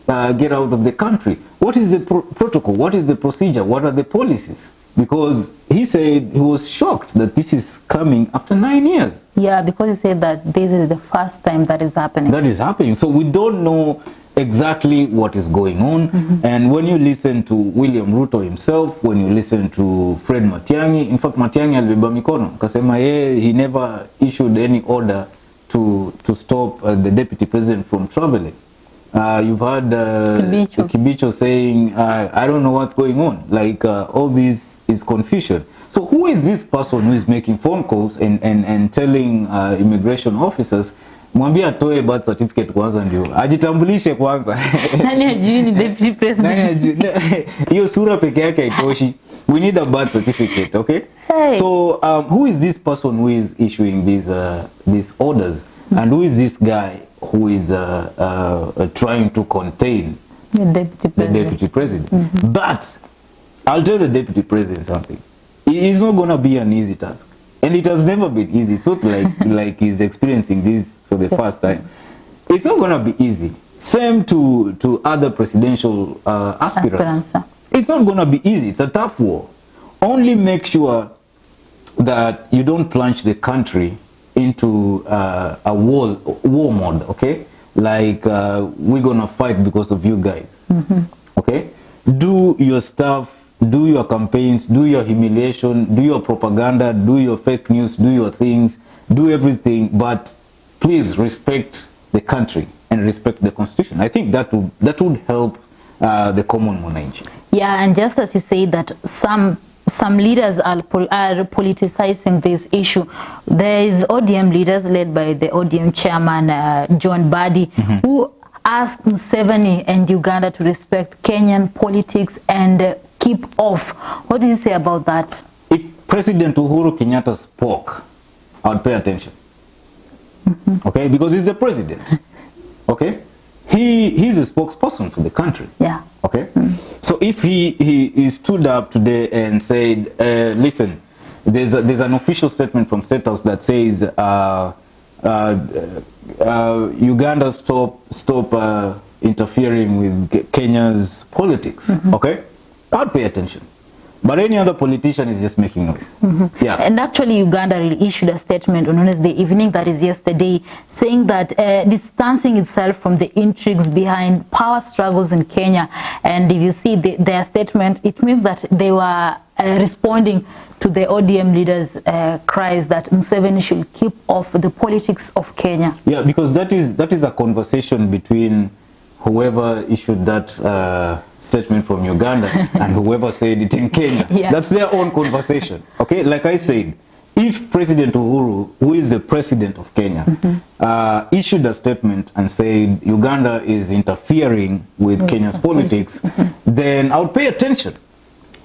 get out of the country? What is the protocol? What is the procedure? What are the policies? Because he said he was shocked that this is coming after 9 years. Yeah, because he said that this is the first time that is happening. That is happening. So we don't know exactly what is going on. And when you listen to William Ruto himself, when you listen to Fred Matiang'i, in fact Matiang'i alibeba mikono kasema he never issued any order to stop the deputy president from traveling. You've heard Kibicho saying, I don't know what's going on. Like all this is confusion. So who is this person who is making phone calls and telling immigration officers, mwambie atoe birth certificate kwanza ndio ajitambulishe kwanza? Nani ajui ni deputy president? Hiyo sura peke yake haitoshi. We need a birth certificate, okay? Hey. So who is this person who is issuing these orders? And who is this guy who is trying to contain the deputy president? But I'll tell the deputy president something. It's not going to be an easy task. And it has never been easy. It's not like he's experiencing this for the first time. It's not going to be easy. Same to other presidential aspirants. It's not going to be easy. It's a tough war. Only make sure that you don't plunge the country into a war mode, okay? Like we're going to fight because of you guys, okay? Do your stuff. Do your campaigns, do your humiliation, do your propaganda, do your fake news, do your things, do everything, but please respect the country and respect the constitution. I think that would help the common mwananchi. Yeah, and just as you say that some leaders are politicizing this issue, there is ODM leaders led by the ODM chairman John Mbadi, who asked Museveni and Uganda to respect Kenyan politics and keep off. What do you say about that? If President Uhuru Kenyatta spoke, I would pay attention. Okay, because he's the president. Okay, he's a spokesperson for the country. Yeah. Okay, so if he stood up today and said, listen, there's an official statement from State House that says Uganda stop interfering with Kenya's politics. Okay, I'd pay attention. But any other politician is just making noise. Yeah. And actually Uganda really issued a statement on Wednesday evening, that is yesterday, saying that distancing itself from the intrigues behind power struggles in Kenya. And if you see their statement, it means that they were responding to the ODM leaders' cries that Museveni should keep off the politics of Kenya. Yeah, because that is a conversation between whoever issued that statement from Uganda and whoever said it in Kenya. Yeah. That's their own conversation. Okay, like I said, if President Uhuru, who is the president of Kenya, issued a statement and said Uganda is interfering with Kenya's politics, then I would pay attention.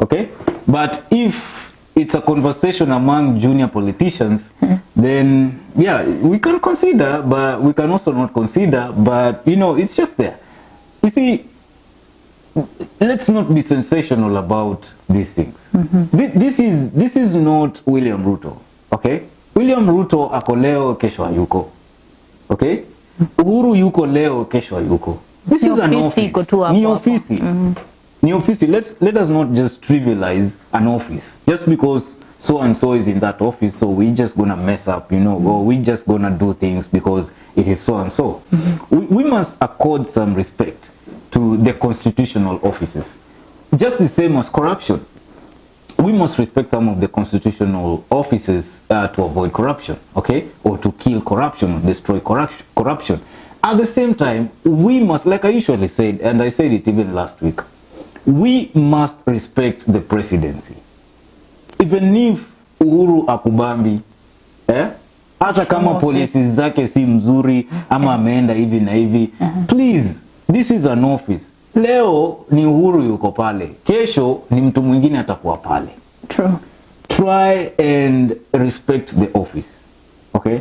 Okay, but if it's a conversation among junior politicians, then yeah, we can consider, but we can also not consider. But you know, it's just there. You see, let's not be sensational about these things. This is not William Ruto. Okay, William Ruto ako leo, kesho hayuko. Okay, Uhuru yuko leo, kesho hayuko. This is an office. Ni ofisi. Ni ofisi. Let us not just trivialize an office just because so and so is in that office, so we just gonna mess up, you know, or we just gonna do things because it is so and so. We must accord some respect to the constitutional offices, just the same as corruption. We must respect some of the constitutional offices to avoid corruption, okay, or to kill corruption, or destroy corruption. At the same time, we must, like I usually said, and I said it even last week, we must respect the presidency. Even if Uhuru akubambi, hata kama policies zake si mzuri, ama ameenda hivi na hivi, please, this is an office. Leo ni Uhuru yuko pale, kesho ni mtu mwingine atakuwa pale. True. Try and respect the office. Okay?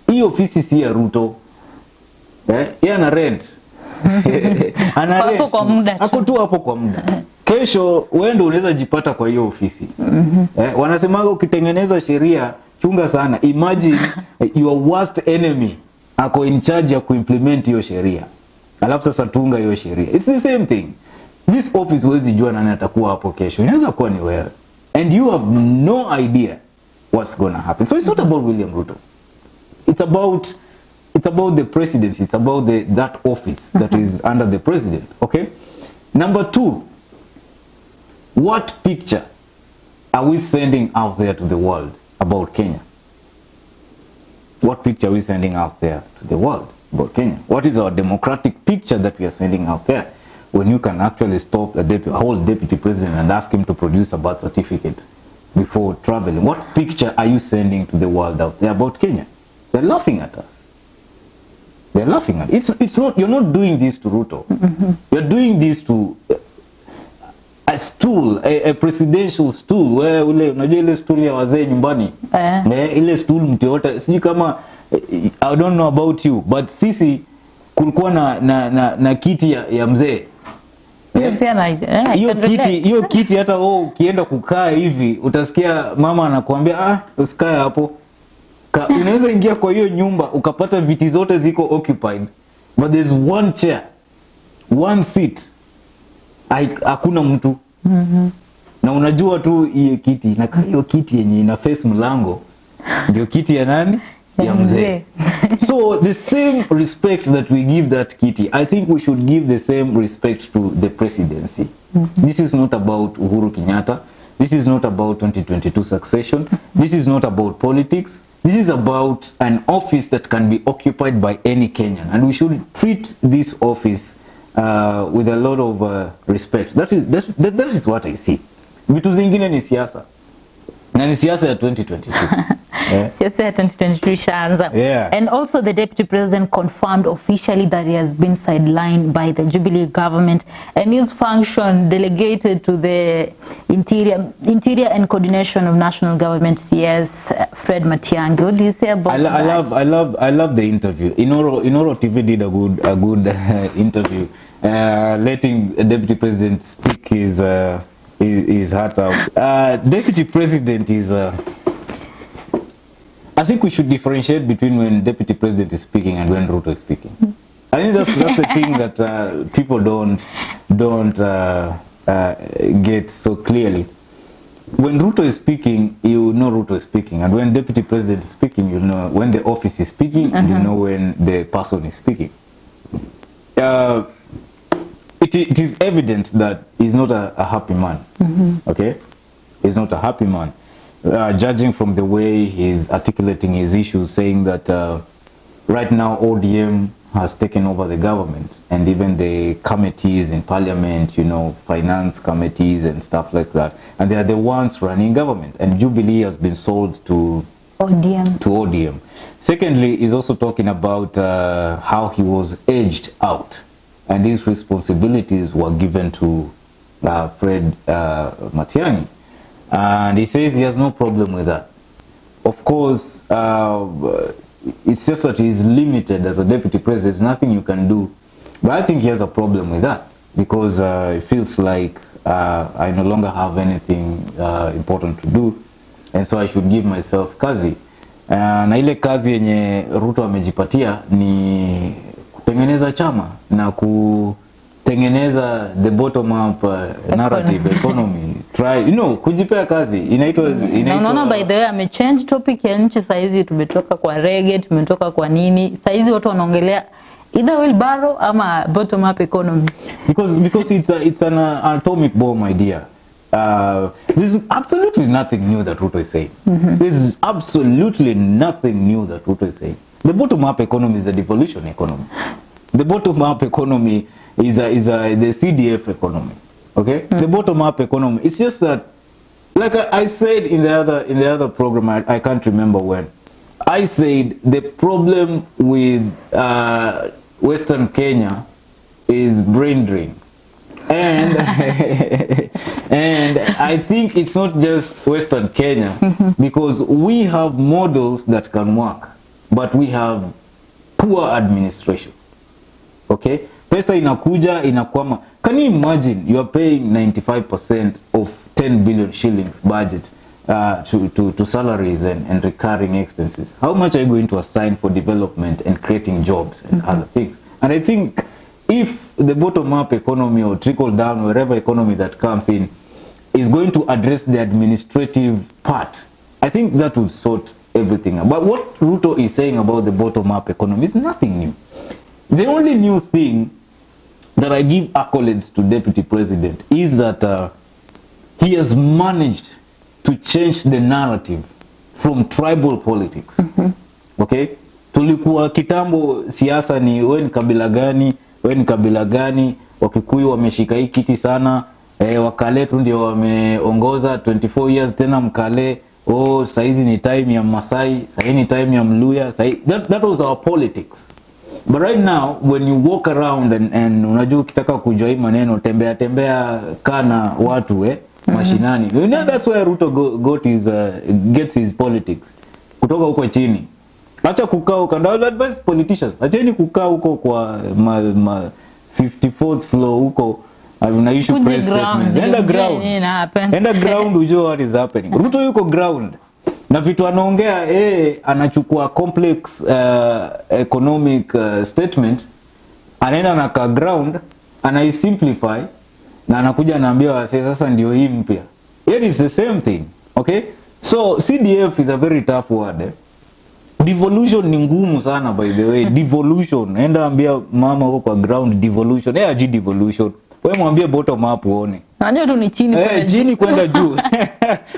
Hii ofisi si ya Ruto. Yeye ana rent. Ana rent. Hapo kwa muda. Ako tu hapo kwa muda. Kesho wewe ndio unaweza jipata kwa hiyo ofisi. Wanasemaga ukitengeneza sheria chunga sana. Imagine your worst enemy ako in charge ya kuimplement hiyo sheria. Alafu sasa tunga hiyo sheria. It's the same thing. This office huwezi jua nani atakuwa hapo kesho. Inaweza kuwa ni wewe. And you have no idea what's going to happen. So it's not about William Ruto. It's about the presidency. It's about that office that is under the president. Okay? Number 2, what picture are we sending out there to the world about Kenya? What picture are we sending out there to the world about Kenya? What is our democratic picture that we are sending out there? When you can actually stop a whole deputy president and ask him to produce a birth certificate before traveling. What picture are you sending to the world out there about Kenya? They're laughing at us. They're laughing at us. It's not, you're not doing this to Ruto. You're doing this to a stool, a presidential stool, where unajua ile stool ya wazee nyumbani. Ile stool mtu yote, sijui kama, I don't know about you, but sisi kulikuwa na kiti ya mzee. Hiyo kiti hata wewe ukienda kukaa hivi utasikia mama anakuambia usikae hapo. Unaweza ingia kwa hiyo nyumba ukapata viti zote ziko occupied, but there's one chair, one seat, hakuna mtu. Na unajua tu hiyo kiti, na hiyo kiti yenye ina face mlango ndio kiti ya nani? Ya mzee. So the same respect that we give that kitty, I think we should give the same respect to the presidency. This is not about Uhuru Kenyatta. This is not about 2022 succession. This is not about politics. This is about an office that can be occupied by any Kenyan. And we should treat this office with a lot of respect. That is what I see. Vitu zingine ni siasa. Na ni siasa ya 2022. Siasa ya 2022 shaanza. And also the deputy president confirmed officially that he has been sidelined by the Jubilee government and his function delegated to the Interior and Coordination of National Government CS Fred Matiang'i. What do you say about that? I love the interview. Inoro TV did a good interview, letting the deputy president speak his heart out. Deputy president is I think we should differentiate between when deputy president is speaking and when Ruto is speaking. I think that's the thing that people don't get so clearly. When Ruto is speaking, you know Ruto is speaking, and when deputy president is speaking, you know when the office is speaking, and you know when the person is speaking. It is evident that he's not a happy man. Okay, He's not a happy man. Judging from the way he's articulating his issues, saying that right now ODM has taken over the government, and even the committees in parliament, you know, finance committees and stuff like that, and they are the ones running government, and Jubilee has been sold to ODM. Secondly, he's also talking about how he was edged out, and his responsibilities were given to Fred Matiang'i. And he says he has no problem with that. Of course, it's just that he's limited as a deputy president. There's nothing you can do. But I think he has a problem with that, because it feels like I no longer have anything important to do, and so I should give myself kazi. Na ile kazi yenye Ruto amejipatia ni kutengeneza chama na kutengeneza the bottom up narrative economy. Try, you know, kujipea kazi inaitwa unaona. By the way, amechange topic ya nchi. Saizi tumetoka kwa reggae, tumetoka kwa nini, saizi watu wanaongelea either wheelbarrow ama bottom up economy, because it's an atomic bomb idea. There's absolutely nothing new that Ruto is saying. There's absolutely nothing new that Ruto is saying. The bottom up economy is a devolution economy. The bottom up economy is the CDF economy. Okay, the bottom up economy. It's just that, like I said in the other program, I can't remember when. I said the problem with Western Kenya is brain drain, and and I think it's not just Western Kenya, because we have models that can work, but we have poor administration. Okay, pesa inakuja inakwama. Can you imagine you are paying 95% of 10 billion shillings budget to salaries and recurring expenses? How much are you going to assign for development and creating jobs and other things? And I think if the bottom-up economy or trickle-down, wherever economy that comes in, is going to address the administrative part, I think that will sort everything out. But what Ruto is saying about the bottom-up economy is nothing new. The only new thing that I give accolades to Deputy President is that he has managed to change the narrative from tribal politics. Okay? Tulikuwa kitambo siasa ni wewe ni kabila gani, wewe ni kabila gani, Wakikuyu wameshika hii kiti sana, Wakale tu ndio wameongoza 24 years tena Mkale, saizi ni time ya Masai, saizi ni time ya Mluya, that was our politics. But right now, when you walk around and unajua ukitaka kujua hii maneno, tembea kana watu mashinani. You know, that's where Ruto gets his politics. Kutoka huko chini. Acha kukaa huko, and I will advise politicians, acheni kukaa huko kwa 54th floor huko, una issue press statements. Enda ground ujue what is happening. Ruto yuko ground. Na vitu anaongea anachukua complex economic statement, anaenda na ka ground, anaisimplify, na anakuja anaambia wase sasa ndio hii mpya. It is the same thing. Okay? So CDF is a very tough word. Devolution ni ngumu sana, by the way. Devolution. Enda ambia mama huko kwa ground devolution. Aji devolution. Wewe mwambie bottom up uone. Najua tu ni chini kwenda juu. Chini kwenda juu.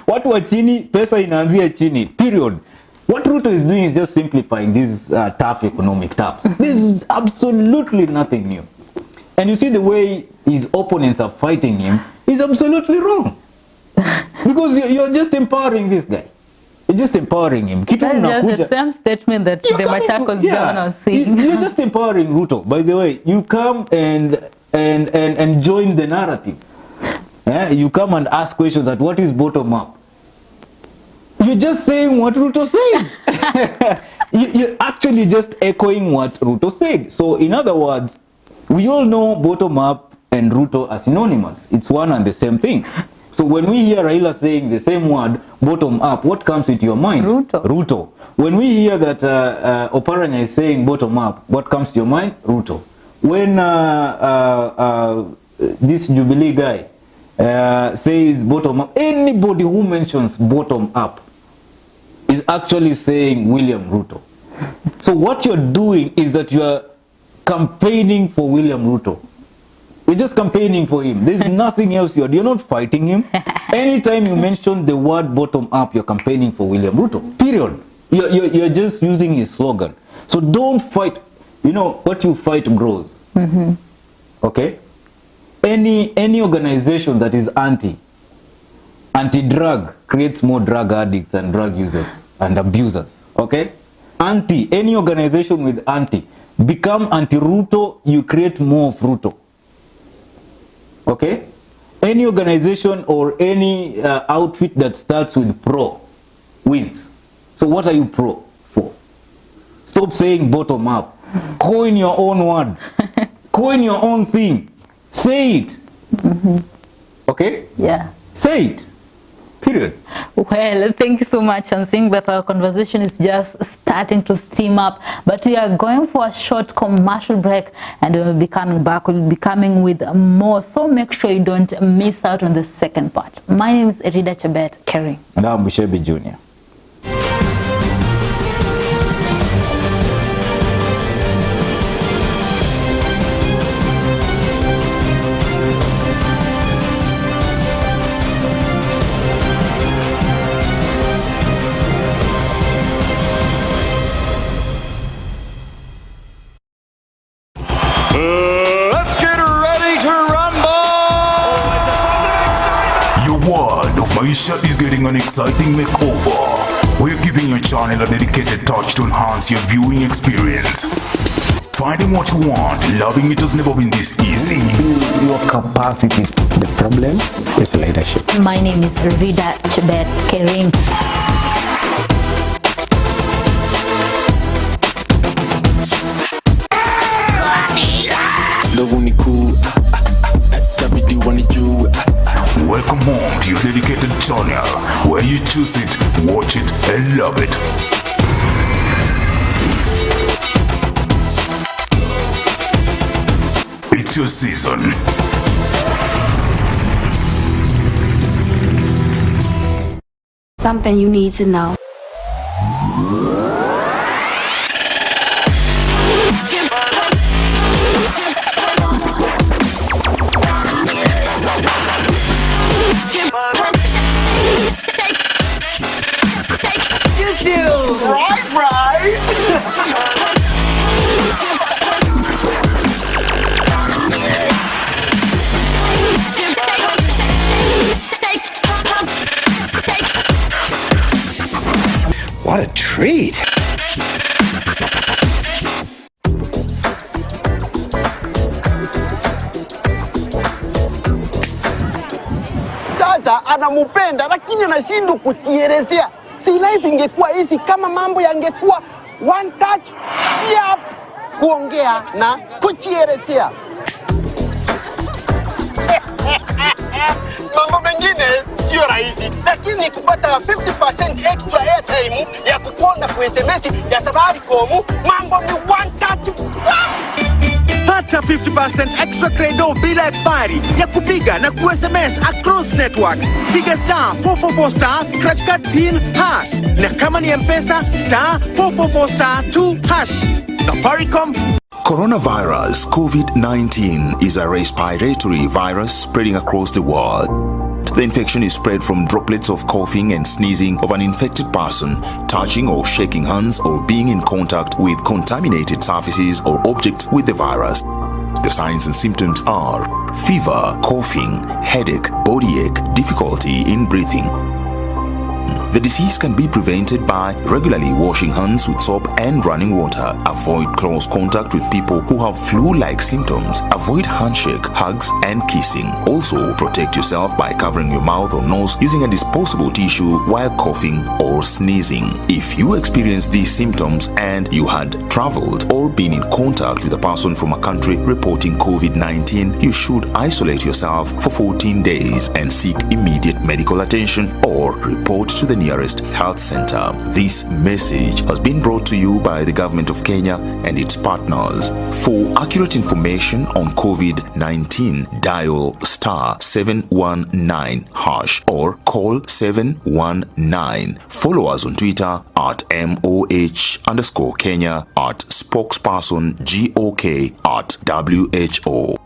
Watu wa chini, pesa inaanzia chini. Period. What Ruto is doing is just simplifying these tough economic terms. This is absolutely nothing new. And you see the way his opponents are fighting him is absolutely wrong. Because you're just empowering this guy. You're just empowering him. That's just the same statement that the Machakos governor was saying. You're just empowering Ruto. By the way, you come and join the narrative. You come and ask questions at what is bottom up. You're just saying what Ruto said. You're actually just echoing what Ruto said. So in other words, we all know bottom up and Ruto are synonymous. It's one and the same thing. So when we hear Raila saying the same word, bottom up, what comes into your mind? Ruto. When we hear that Oparanya is saying bottom up, what comes to your mind? Ruto. When this Jubilee guy says bottom up, anybody who mentions bottom up is actually saying William Ruto. So what you're doing is that you're campaigning for William Ruto. You're just campaigning for him. There's nothing else you're not fighting him. Anytime you mention the word bottom up, you're campaigning for William Ruto. Period. You're just using his slogan. So don't fight. You know, what you fight grows. Okay? Any organization that is anti-drug creates more drug addicts and drug users and abusers. Okay? Any organization with become anti-Ruto, you create more of Ruto. Okay? Any organization or any outfit that starts with pro wins. So what are you pro for? Stop saying bottom up. Coin your own word. Coin your own thing. Say it. Okay? Yeah. Say it. Period. Well, thank you so much. I'm seeing that our conversation is just starting to steam up, but we are going for a short commercial break and we'll be coming back. We'll be coming with more, so make sure you don't miss out on the second part. My name is Erida Chebet Kering. And I'm Bushebi Jr. Let's get ready to rumble! Your world of Maisha is getting an exciting makeover. We're giving your channel a dedicated touch to enhance your viewing experience. Finding what you want, loving it has never been this easy. Your capacity. The problem is leadership. My name is Erida Chebet Kering. Welcome home to your dedicated channel, where you choose it, watch it, and love it. It's your season. Something you need to know. What a treat. Sasa anamupenda lakini anashindwa kujielezea. Si life ingekuwa hizi kama mambo yangekuwa one touch yap, kuongea na kujielezea. Mambo mengine sio rahisi, lakini kupata 50% extra airtime ya kuponda kwa SMS ya Safaricom, mambo ni one touch. Pata 50% extra credo bila expiry ya kupiga na ku-SMS across networks. Piga star 444 star scratch card pin hash, na kama ni M-Pesa star 444 star 2 hash. Safaricom. Coronavirus COVID-19 is a respiratory virus spreading across the world. The infection is spread from droplets of coughing and sneezing of an infected person, touching or shaking hands, or being in contact with contaminated surfaces or objects with the virus. The signs and symptoms are fever, coughing, headache, body ache, difficulty in breathing. The disease can be prevented by regularly washing hands with soap and running water. Avoid close contact with people who have flu-like symptoms. Avoid handshake, hugs, and kissing. Also, protect yourself by covering your mouth or nose using a disposable tissue while coughing or sneezing. If you experience these symptoms and you had traveled or been in contact with a person from a country reporting COVID-19, you should isolate yourself for 14 days and seek immediate medical attention or report to the nearest health center. This message has been brought to you by the government of Kenya and its partners. For accurate information on COVID-19, dial star 719 hash or call 719. Follow us on Twitter at MOH_Kenya, at spokesperson GOK, at WHO.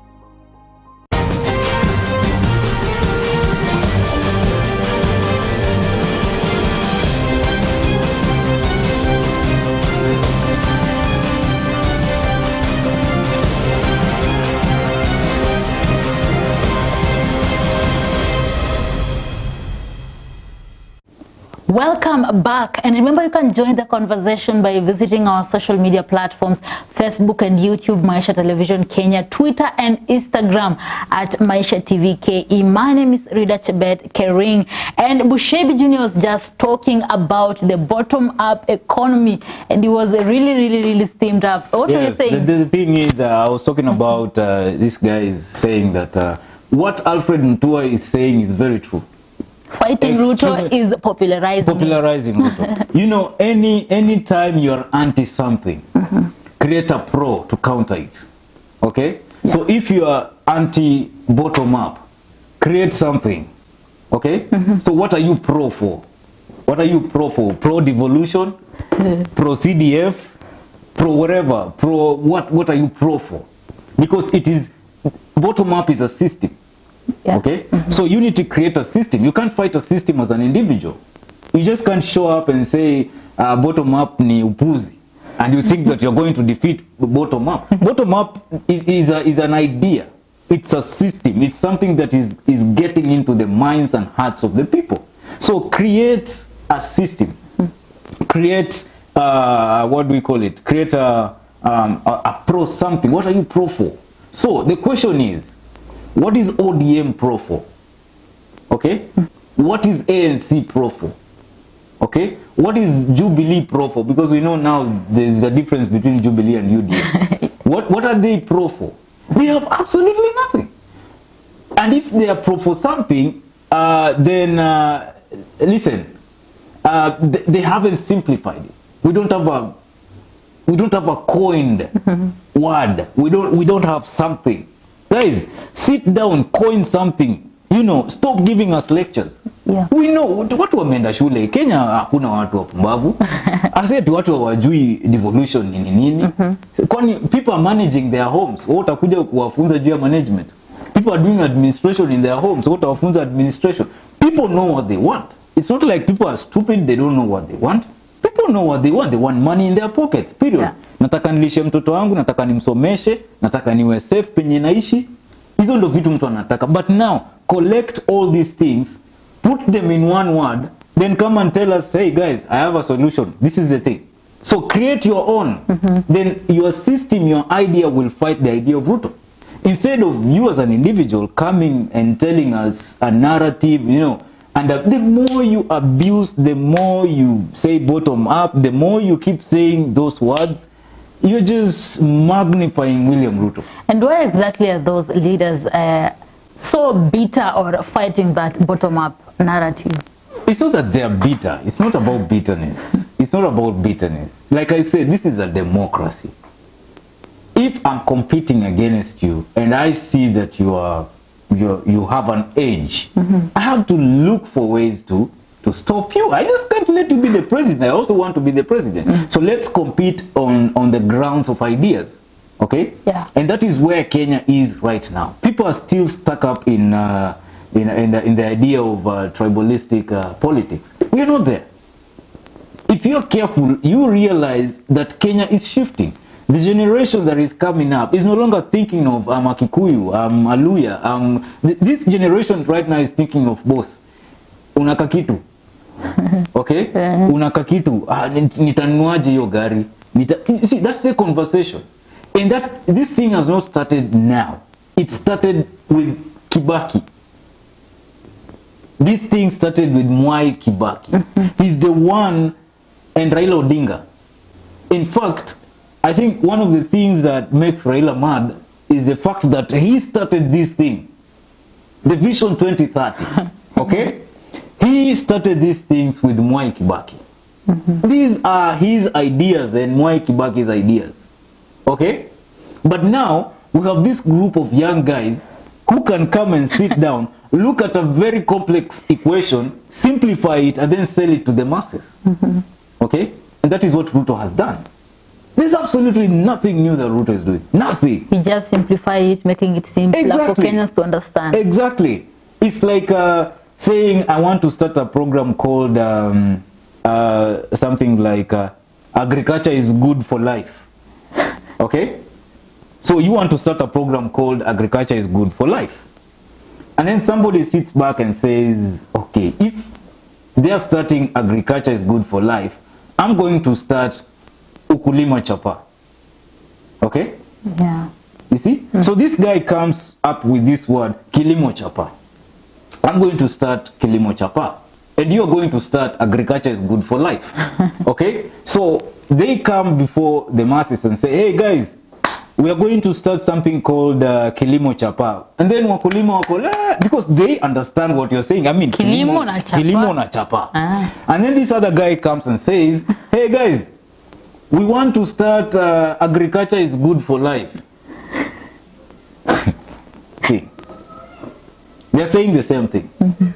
Welcome back, and remember you can join the conversation by visiting our social media platforms, Facebook and YouTube, Maisha Television Kenya, Twitter and Instagram at Maisha TV KE. My name is Rida Chebet Kering, and Bushebi Jr. was just talking about the bottom-up economy, and he was really steamed up. What were you saying? The thing is, I was talking about this guy is saying that what Alfred Mutua is saying is very true. Fighting Ruto is popularizing Ruto. You know, any time you're anti something, create a pro to counter it. Okay? Yeah. So if you are anti bottom up, create something. Okay? So what are you pro for? What are you pro for? Pro devolution? Pro CDF? Pro whatever? Pro what are you pro for? Because it is bottom up is a system. Yeah. Okay? So you need to create a system. You can't fight a system as an individual. You just can't show up and say bottom up ni upuzi, and you think that you're going to defeat bottom up. Bottom up is an idea. It's a system. It's something that is getting into the minds and hearts of the people. So create a system. Create what do we call it? Create a pro something. What are you pro for? So the question is, what is ODM pro for? Okay? What is ANC pro for? Okay? What is Jubilee pro for? Because we know now there's a difference between Jubilee and UDM. What are they pro for? They have absolutely nothing. And if they are pro for something, then listen, they haven't simplified it. We don't have a coined word. We don't have something. Guys, sit down, coin something. You know, stop giving us lectures. Yeah. We know watu wameenda shule. Kenya hakuna watu wapumbavu. Aseti watu hawajui devolution ni nini. Kwani people are managing their homes. Wao utakuja kuwafunza juu ya management. People are doing administration in their homes. Wao utawafunza administration. People know what they want. It's not like people are stupid, they don't know what they want. People know what they want. They want money in their pockets, period. Yeah. Nataka nilishe mtoto wangu, nataka nimsomeshe, nataka niwe safe penye naishi. Hizo ndo vitu mtu anataka. But now, collect all these things, put them in one word, then come and tell us, hey guys, I have a solution. This is the thing. So create your own. Then your system, your idea will fight the idea of Ruto. Instead of you as an individual coming and telling us a narrative, you know, and the more you abuse, the more you say bottom up, the more you keep saying those words, you're just magnifying William Ruto. And why exactly are those leaders so bitter or fighting that bottom-up narrative? It's not that they're bitter. It's not about bitterness. It's not about bitterness. Like I said, this is a democracy. If I'm competing against you and I see that you have an edge, I have to look for ways to stop you. I just can't let you be the president. I also want to be the president. So let's compete on the grounds of ideas. Okay? Yeah. And that is where Kenya is right now. People are still stuck up in the idea of tribalistic politics. We are not there. If you're careful, you realize that Kenya is shifting. The generation that is coming up is no longer thinking of a Kikuyu, a Luya. This generation right now is thinking of boss. Unaka kitu. Okay? Unaka kitu. Nitanuaje hiyo gari. You see, that's the conversation. And this thing has not started now. It started with Kibaki. This thing started with Mwai Kibaki. He's the one, and Raila Odinga. In fact, I think one of the things that makes Raila mad is the fact that he started this thing. The Vision 2030. Okay? He started these things with Mwai Kibaki. These are his ideas and Mwai Kibaki's ideas. Okay? But now, we have this group of young guys who can come and sit down, look at a very complex equation, simplify it, and then sell it to the masses. Okay? And that is what Ruto has done. There's absolutely nothing new that Ruto is doing. Nothing. He just simplifies it, making it simpler for Kenyans to understand. Exactly. It's like saying, I want to start a program called something like agriculture is good for life. Okay? So you want to start a program called agriculture is good for life. And then somebody sits back and says, okay, if they are starting agriculture is good for life, I'm going to start ukulima chapa. Okay? Yeah. You see? So this guy comes up with this word, kilimo chapa. I'm going to start kilimo chapa. And you're going to start agriculture is good for life. Okay? So they come before the masses and say, hey guys, we are going to start something called kilimo chapa. And then wakulima wako, because they understand what you're saying. I mean, Kilimo na chapa. Kilimo na chapa. And then this other guy comes and says, hey guys, we want to start agriculture is good for life. Okay. They're saying the same thing.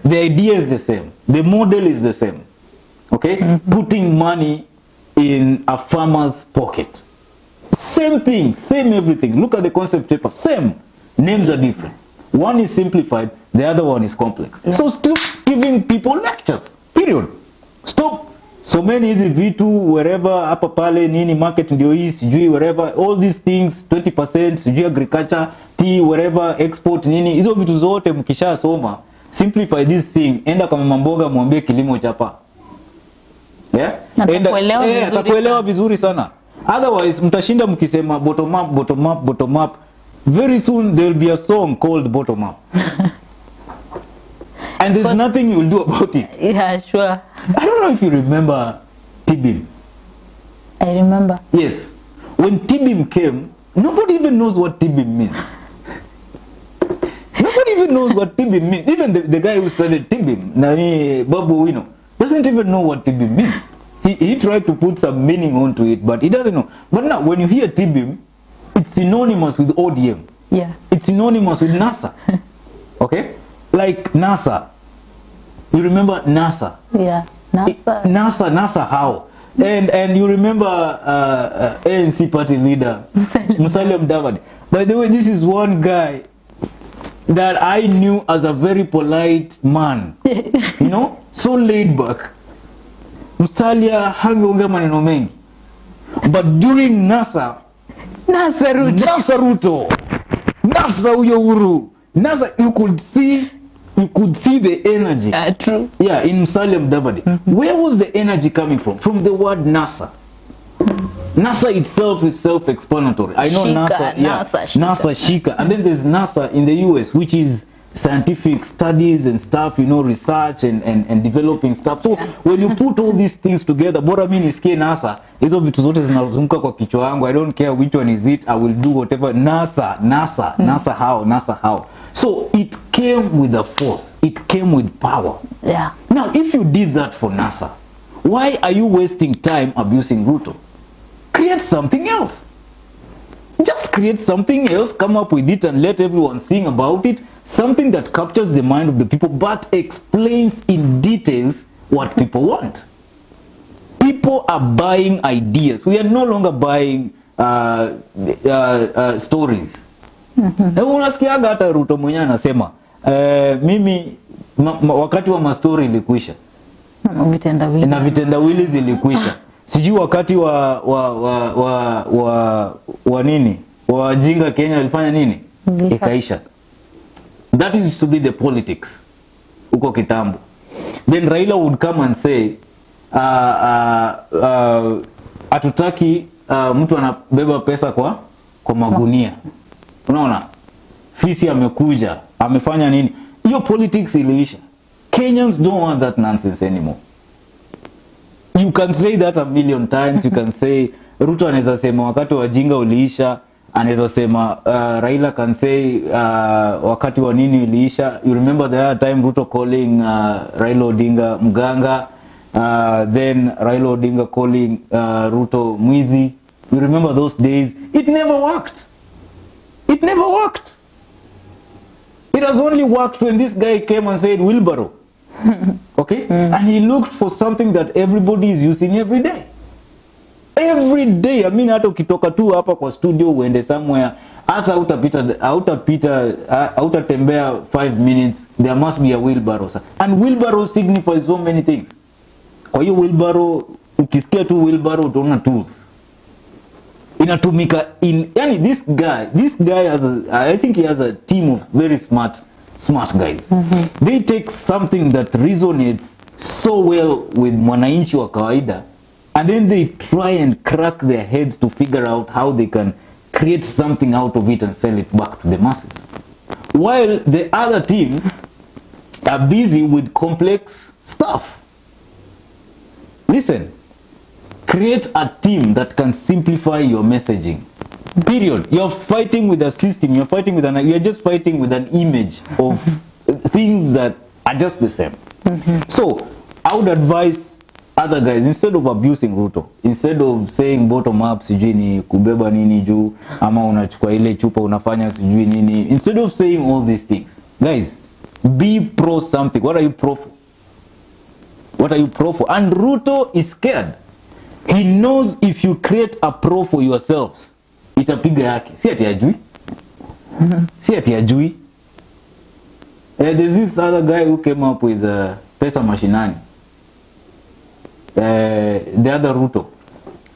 The idea is the same. The model is the same. Okay? Putting money in a farmer's pocket. Same thing, same everything. Look at the concept paper, same. Names are different. One is simplified, the other one is complex. Yeah. So stop giving people lectures, period. Stop. So many easy vitu, wherever, hapa pale, nini, market ndio hii, sijui, wherever, all these things, 20%, sijui agriculture, tea, wherever, export, nini, hizo vitu zote mkisha soma, simplify this thing, enda kama mamboga mwambie kilimo chapa. Yeah? Atakuelewa vizuri sana. Otherwise, mtashinda mkisema bottom up, bottom up, bottom up. Very soon there will be a song called Bottom Up. And there's nothing you will do about it. Yeah, sure. I don't know if you remember Tibim. I remember. Yes. When Tibim came, nobody even knows what Tibim means. Nobody even knows what Tibim means. Even the guy who started Tibim, Nani Babu Wino, doesn't even know what Tibim means. He tried to put some meaning onto it, but he doesn't know. But now, when you hear Tibim, it's synonymous with ODM. Yeah. It's synonymous with NASA. Okay? Like NASA. You remember NASA? Yeah. NASA how? And you remember ANC party leader Musalia Mudavadi. By the way, this is one guy that I knew as a very polite man. You know? So laid back. Musalia hangeongea maneno mengi. But during NASA Ruto, NASA huyo Uhuru, NASA, you could see the energy. True. Yeah, in Musalia Mudavadi. Where was the energy coming from? From the word NASA. NASA itself is self-explanatory. I know Shika, NASA, yeah, NASA, Shika. And then there's NASA in the US, which is scientific studies and stuff, you know, research and developing stuff. So when you put all these things together, bora mimi nisikie NASA, hizo vitu zote zinazunguka kwa kichwa yangu. I don't care which one is it, I will do whatever. NASA how. So it came with a force, it came with power. Yeah. Now, if you did that for NASA, why are you wasting time abusing Ruto? Create something else. Just create something else, come up with it and let everyone sing about it. Something that captures the mind of the people but explains in details what people want. People are buying ideas. We are no longer buying stories. Unasikiaga hata Ruto mwenyewe anasema mimi wakati wa mastori ilikwisha. Na vitendawili zilikwisha. Sijui wakati wa nini? Wajinga Kenya walifanya nini? Ikaisha. That used to be the politics uko kitambo. Then Raila would come and say atutaki mtu anabeba pesa kwa magunia. Unaona? Fisi amekuja, amefanya nini? Hiyo politics iliisha. Kenyans don't want that nonsense anymore. You can say that a million times. You can say Ruto anaweza sema wakati wa jinga uliisha, anaweza sema Raila can say wakati wa nini uliisha. You remember the other time Ruto calling Raila Odinga mganga, then Raila Odinga calling Ruto mwizi. You remember those days? It never worked. It never worked. It has only worked when this guy came and said wheelbarrow. Okay? And he looked for something that everybody is using every day. Every day. I mean, hata ukitoka tu hapa kwa studio uende somewhere, hata hautatembea 5 minutes, there must be a wheelbarrow. And wheelbarrow signifies so many things. Kwa hiyo wheelbarrow, ukisikia tu wheelbarrow utaona tools. Inatumika yani this guy has I think he has a team of very smart guys. They take something that resonates so well with mwananchi wa kawaida, and then they try and crack their heads to figure out how they can create something out of it and sell it back to the masses. While the other teams are busy with complex stuff. Listen, create a team that can simplify your messaging. Period. You're fighting with a system, you're just fighting with an image of things that are just the same. So, I would advise other guys, instead of abusing Ruto, instead of saying bottom up sijui ni kubeba nini juu ama unachukua ile chupa unafanya sijui nini, instead of saying all these things, guys, be pro something. What are you pro for? What are you pro for? And Ruto is scared. He knows if you create a pro for yourselves, itapiga yake. Si ati ajui. Si ati ajui. There's this other guy who came up with pesa mashinani. The other Ruto.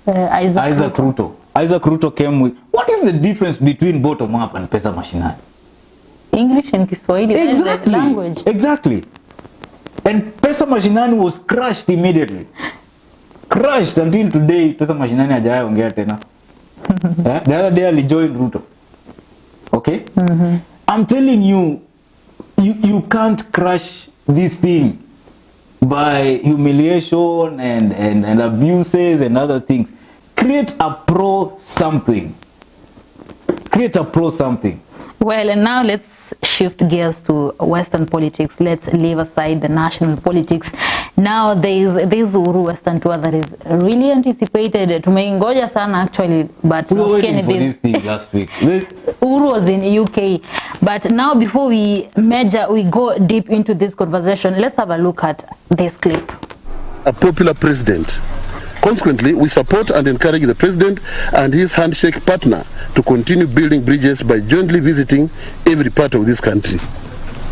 Isaac Ruto. Isaac Ruto came with, what is the difference between bottom up and pesa mashinani? English and Kiswahili. Exactly. Language. Exactly. And pesa mashinani was crushed immediately. Crushed until today. Pesa mashinani hajaya ongea tena. The other day I joined Ruto. Okay? I'm telling you, you can't crush this thing by humiliation and abuses and other things. Create a pro something. Create a pro something. Well, and now let's shift gears to Western politics. Let's leave aside the national politics. Now there's Uhuru Western tour that is really anticipated. Tumeingoja sana actually, but we were waiting for this thing last week. Uhuru was in UK, but now before we go deep into this conversation, let's have a look at this clip. A popular president. Consequently, we support and encourage the president and his handshake partner to continue building bridges by jointly visiting every part of this country.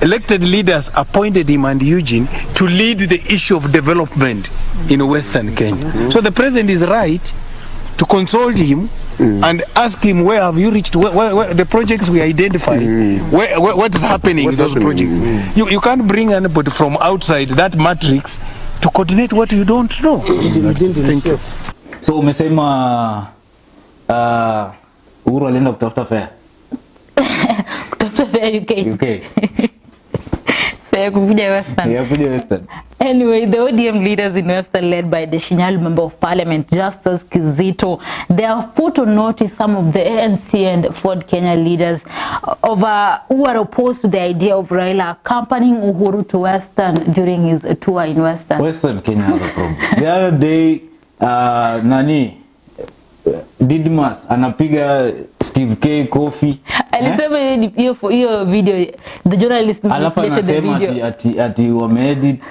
Elected leaders appointed him and Eugene to lead the issue of development in Western Kenya. So the president is right to consult him and ask him, where have you reached, where the projects we identified, what is happening in those projects. You can't bring anybody from outside that matrix to coordinate what you don't know. Thank you. So umesema Uhuru alienda kutafuta fare. Kutafuta fare UK. Fare kuja Western. Yeah, kuja Western. Anyway, the ODM leaders in Western, led by the Shinyalu Member of Parliament, Justice Kizito, they have put on notice some of the ANC and Ford Kenya leaders who are opposed to the idea of Raila accompanying Uhuru to Western during his tour in Western. Western Kenya has a problem. The other day, Didmas anapiga Steve K coffee. Alisema hiyo video, the journalist manipulated the video. Ati wameedit.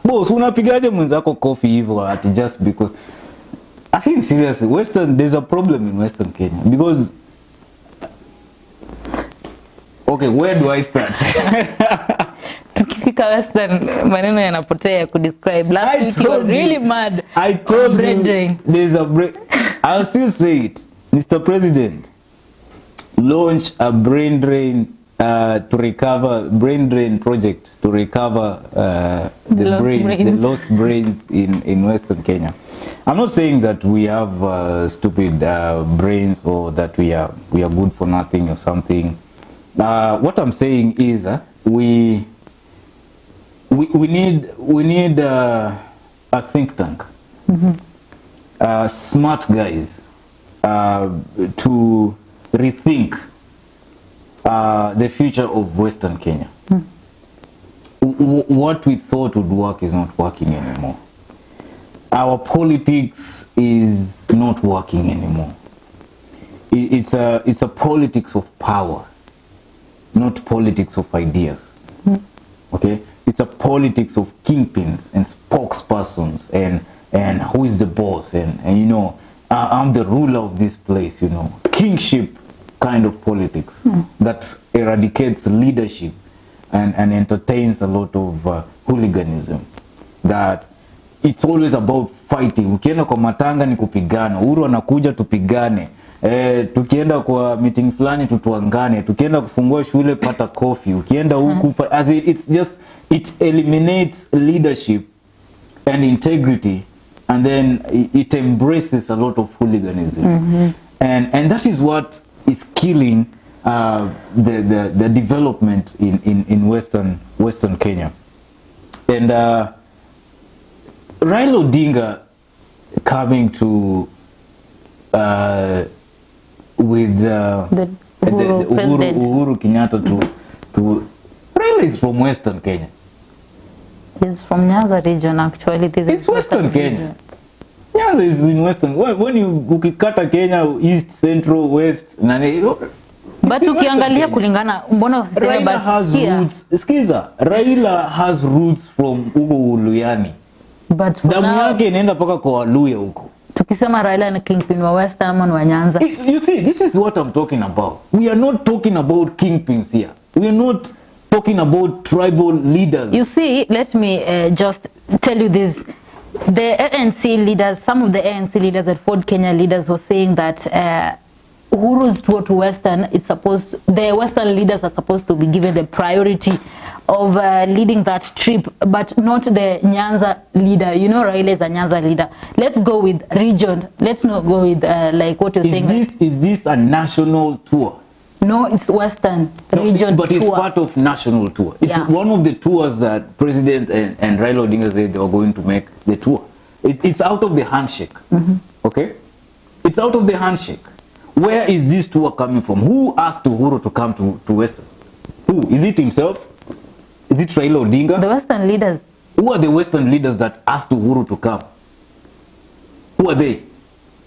Boss, unapigaje mwenzako coffee hivyo ati just because. I think seriously, Western, there's a problem in Western Kenya because, okay, where do I start? Tukifika Western, maneno yanapotea kudescribe. Last week you were really mad. I told you there's a break. I'll still say it. Mr. President, launch a brain drain project to recover the lost brains in Western Kenya. I'm not saying that we have stupid brains or that we are good for nothing or something. What I'm saying is we need a think tank, smart guys to rethink the future of Western Kenya. What we thought would work is not working anymore. Our politics is not working anymore. It's a politics of power, not politics of ideas. Okay? It's a politics of kingpins and spokespersons and who is the boss and you know, I'm the ruler of this place, you know. Kingship kind of politics that eradicates leadership and entertains a lot of hooliganism. That it's always about fighting. Ukienda kwa matanga ni kupigana. Uhuru anakuja tupigane. Tukienda kwa meeting fulani tutuangane. Tukienda kufungua shule pata coffee. Ukienda huku, as it's just, it eliminates leadership and integrity, and then it embraces a lot of hooliganism. And that is what is killing the development in Western Kenya. And Raila Odinga coming to with the Uhuru Kenyatta to Raila is from Western Kenya. He's from Nyanza region actually. It's Western Kenya. Nyanza is in Western. When you ukikata Kenya East, Central, West, but ukiangalia kulingana mbona usiseme basi sikiza, Raila has roots from huko Luyani. But damu yake inaenda paka kwa Luya huko. Tukisema Raila ni kingpin wa Western ama wa Nyanza. You see, this is what I'm talking about. We are not talking about kingpins here. We are not talking about tribal leaders. You see, let me just tell you this. The ANC leaders, some of the ANC leaders at Ford Kenya leaders were saying that Uhuru's tour to Western, the Western leaders are supposed to be given the priority of leading that trip, but not the Nyanza leader. You know, Raila is a Nyanza leader. Let's go with region. Let's not go with like what you're saying. Is this a national tour? No, it's Western region but tour. It's part of national tour. It's one of the tours that President and Raila Odinga said they were going to make the tour. It's out of the handshake. Okay? It's out of the handshake. Where is this tour coming from? Who asked Uhuru to come to Western? Who? Is it himself? Is it Raila Odinga? The Western leaders. Who are the Western leaders that asked Uhuru to come? Who are they?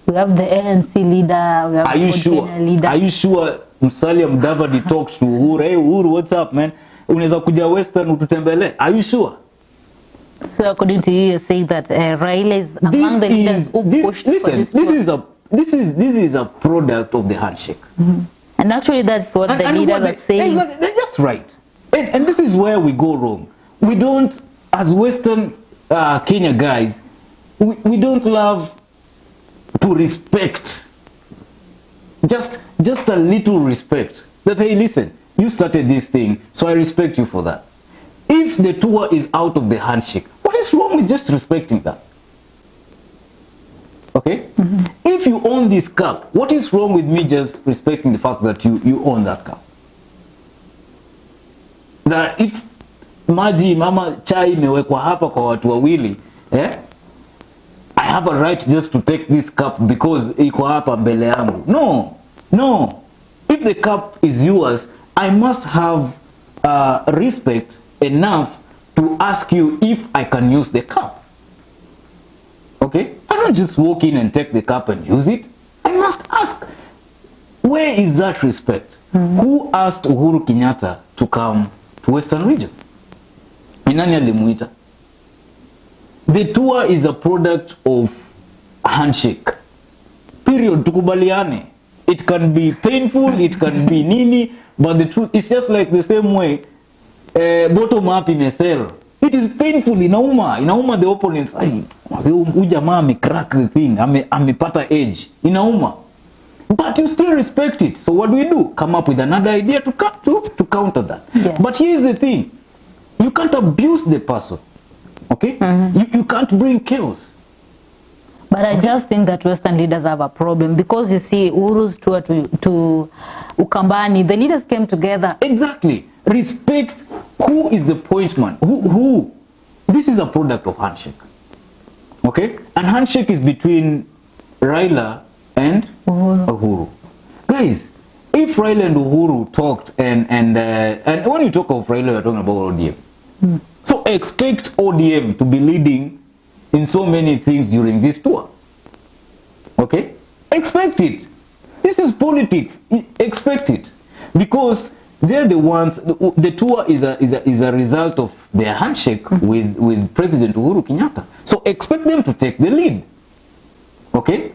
We have the ANC leader. We have are you the sure? Kenya leader. Are you sure Musalia Mudavadi talks to Uhuru? Hey Uhuru, what's up, man? Unaweza kuja Western ututembele? Are you sure? So according to you, you're saying that Raila is among the leaders who pushed for this tour. This is a product of the handshake. And actually that's what the leaders are saying. Exactly, they're just right. And this is where we go wrong. We don't, as Western Kenya guys, we don't love to respect. Just a little respect. That, hey, listen, you started this thing, so I respect you for that. If the tour is out of the handshake, what is wrong with just respecting that? Okay? If you own this cup, what is wrong with me just respecting the fact that you own that cup? That if maji mama chai imewekwa hapa kwa watu wawili, I have a right just to take this cup because iko hapa mbele yangu. No. If the cup is yours, I must have respect enough to ask you if I can use the cup. Okay? I don't just walk in and take the cup and use it. I must ask. Where is that respect? Who asked Uhuru Kenyatta to come to Western region? Inani alimuita? The tour is a product of a handshake. Period. Tukubaliane. It can be painful, it can be nini, but the truth is just like the same way bottom up imesell. It is painful, inauma the opponents. Huyu jamaa amecrack the thing, amepata edge. Inauma. But you still respect it. So what do? Come up with another idea to counter that. Yeah. But here's the thing. You can't abuse the person. Okay? You can't bring chaos. But I just think that Western leaders have a problem because you see Uhuru's tour to Ukambani, the leaders came together. Exactly. Respect who is the point man. Who? This is a product of handshake. Okay? And handshake is between Raila and Uhuru. Guys, if Raila and Uhuru talked and when you talk of Raila, you're talking about ODM. So expect ODM to be leading in so many things during this tour. Okay? Expect it. This is politics. Expect it. Because they're the ones, the tour is a result of their handshake with President Uhuru Kenyatta. So expect them to take the lead. Okay?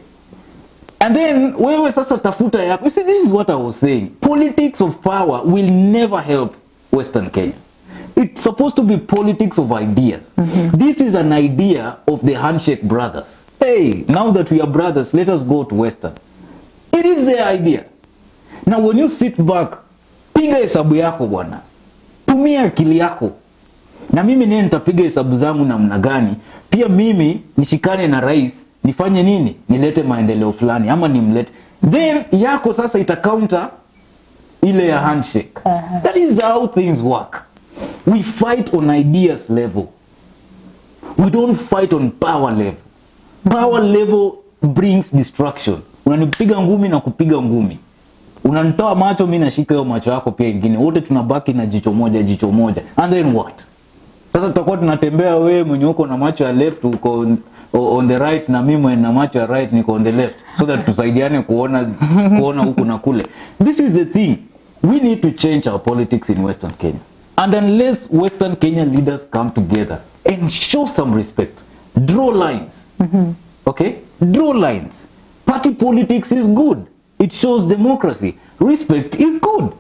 And then, wewe sasa tafuta yako. You see, this is what I was saying. Politics of power will never help Western Kenya. It's supposed to be politics of ideas. This is an idea of the handshake brothers. Hey, now that we are brothers, let us go to Western. It is their idea. Now when you sit back, piga hesabu yako bwana. Tumia akili yako. Na mimi nitapiga hesabu zangu namna gani pia mimi nishikane na rais nifanye nini, nilete maendeleo fulani ama nimlete, then yako sasa ita counter ile ya handshake. That is how things work. We fight on ideas level, we don't fight on power level. Power level brings destruction. Unanipiga ngumi na kupiga ngumi, unanitoa macho, mimi nashika hiyo macho yako pia ingine, wote tunabaki na jicho moja, and then what? Sasa tutakuwa tunatembea, wewe mwenye uko na macho ya left uko on the right na mimi na macho ya right niko on the left, so that tusaidiane kuona huku na kule. This is the thing, we need to change our politics in Western Kenya, and unless Western Kenya leaders come together and show some respect, draw lines, okay, draw lines. Party politics is good, it shows democracy. Respect is good,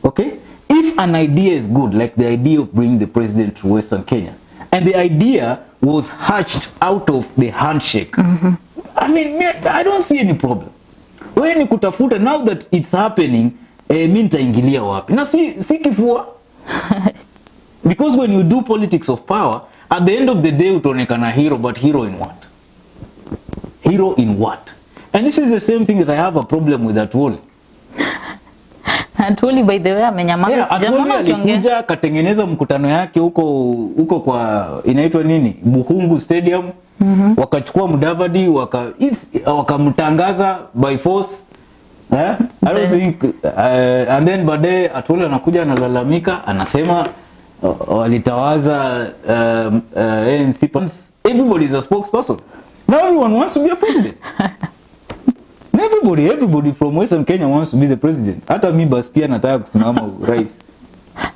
okay. If an idea is good, like the idea of bringing the president to Western Kenya, and the idea was hatched out of the handshake, I mean, I don't see any problem. When you kutafuta, now that it's happening, mimi nitaingilia wapi? Na si kifua. Because when you do politics of power, at the end of the day utaonekana hero, but hero in what? Hero in what? And this is the same thing that I have a problem with Atwoli. Atwoli, by the way, amenyamaza, sijaona akiongea. Alikuja katengeneza mkutano yake huko kwa inaitwa nini? Buhungu Stadium. Wakachukua Mudavadi wakamtangaza by force. I don't think and then baadaye Atwoli anakuja analalamika, anasema walitawaza ANC. Everybody is a spokesperson. Now everyone wants to be a president. Everybody from Western Kenya wants to be the president. Hata mimi basi pia nataka kusimama rais.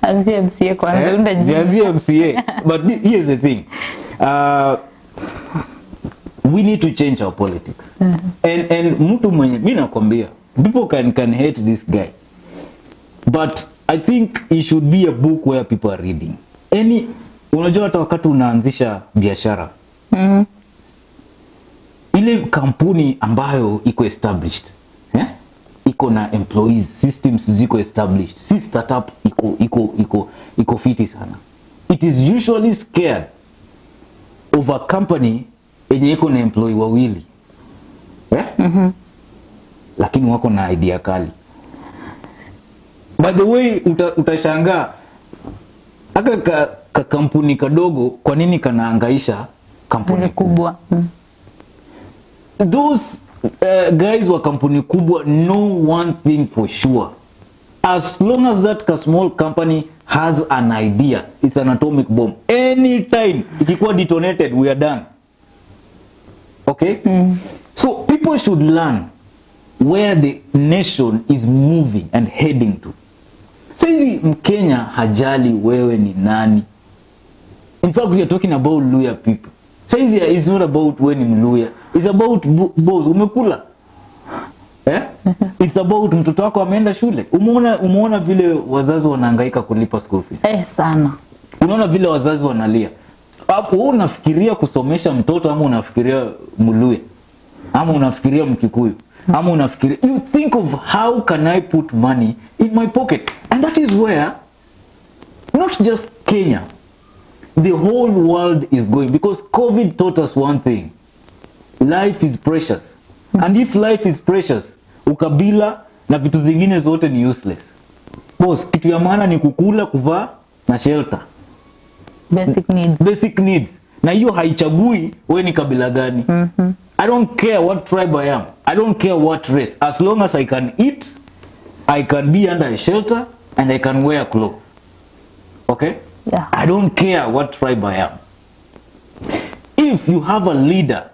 Anzia MCA kwanza undaji. Anzia MCA. But here's the thing. We need to change our politics. And mtu mwenye mimi nakwambia, people can hate this guy. But I think it should be a book where people are reading. Unajua hata wakati unaanzisha biashara. Ile kampuni ambayo iko established, iko na employees, systems ziko established, si startup iko fiti sana. It is usually scared of a company yenye iko na employee wawili, lakini wako na idea kali. By the way, utashangaa aka kampuni kadogo kwa nini kanaangaisha kampuni kubwa. Those guys wa kampuni kubwa know one thing for sure. As long as that small company has an idea, it's an atomic bomb. Anytime ikikuwa detonated, we are done. Okay? So people should learn where the nation is moving and heading to. Saizi Mkenya hajali wewe ni nani. In fact, we are talking about Luya people. Saizi is not about when ni Mluya. It's about boss umekula. It's about mtoto wako ameenda shule. Umeona vile wazazi wanahangaika kulipa school fees. Sana. Unaona vile wazazi wanalia. Hapo wewe unafikiria kusomesha mtoto ama unafikiria Mluya? Ama unafikiria Mkikuyu? Ama unafikiria, you think of how can I put money in my pocket? And that is where not just Kenya, the whole world is going, because COVID taught us one thing. Life is precious. And if life is precious, ukabila na vitu zingine zote ni useless. Boss, kitu ya maana ni kukula, kuvaa na shelter. Basic needs. Basic needs. Na hiyo haichagui wewe ni kabila gani. I don't care what tribe I am. I don't care what race. As long as I can eat, I can be under a shelter, and I can wear clothes. Okay? Yeah. I don't care what tribe I am. If you have a leader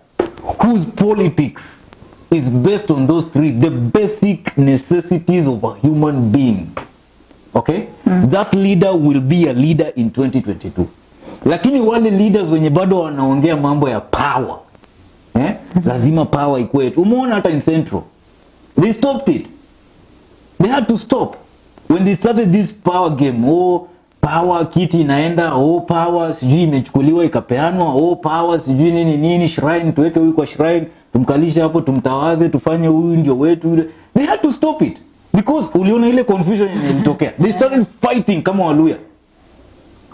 whose politics is based on those three, the basic necessities of a human being, okay? That leader will be a leader in 2022. Lakini wale leaders wenye bado wanaongea mambo ya power, lazima power ikuwe. Umeona hata in Central, they stopped it. They had to stop when they started this power game. Power kiti inaenda, power sijui imechukuliwa ikapeanwa, power sijui nini shrine, tuweke huyu kwa shrine, tumkalisha hapo, tumtawaze, tufanye huyu ndio wetu. They had to stop it because uliona ile confusion ilitokea. They started fighting kama Waluya.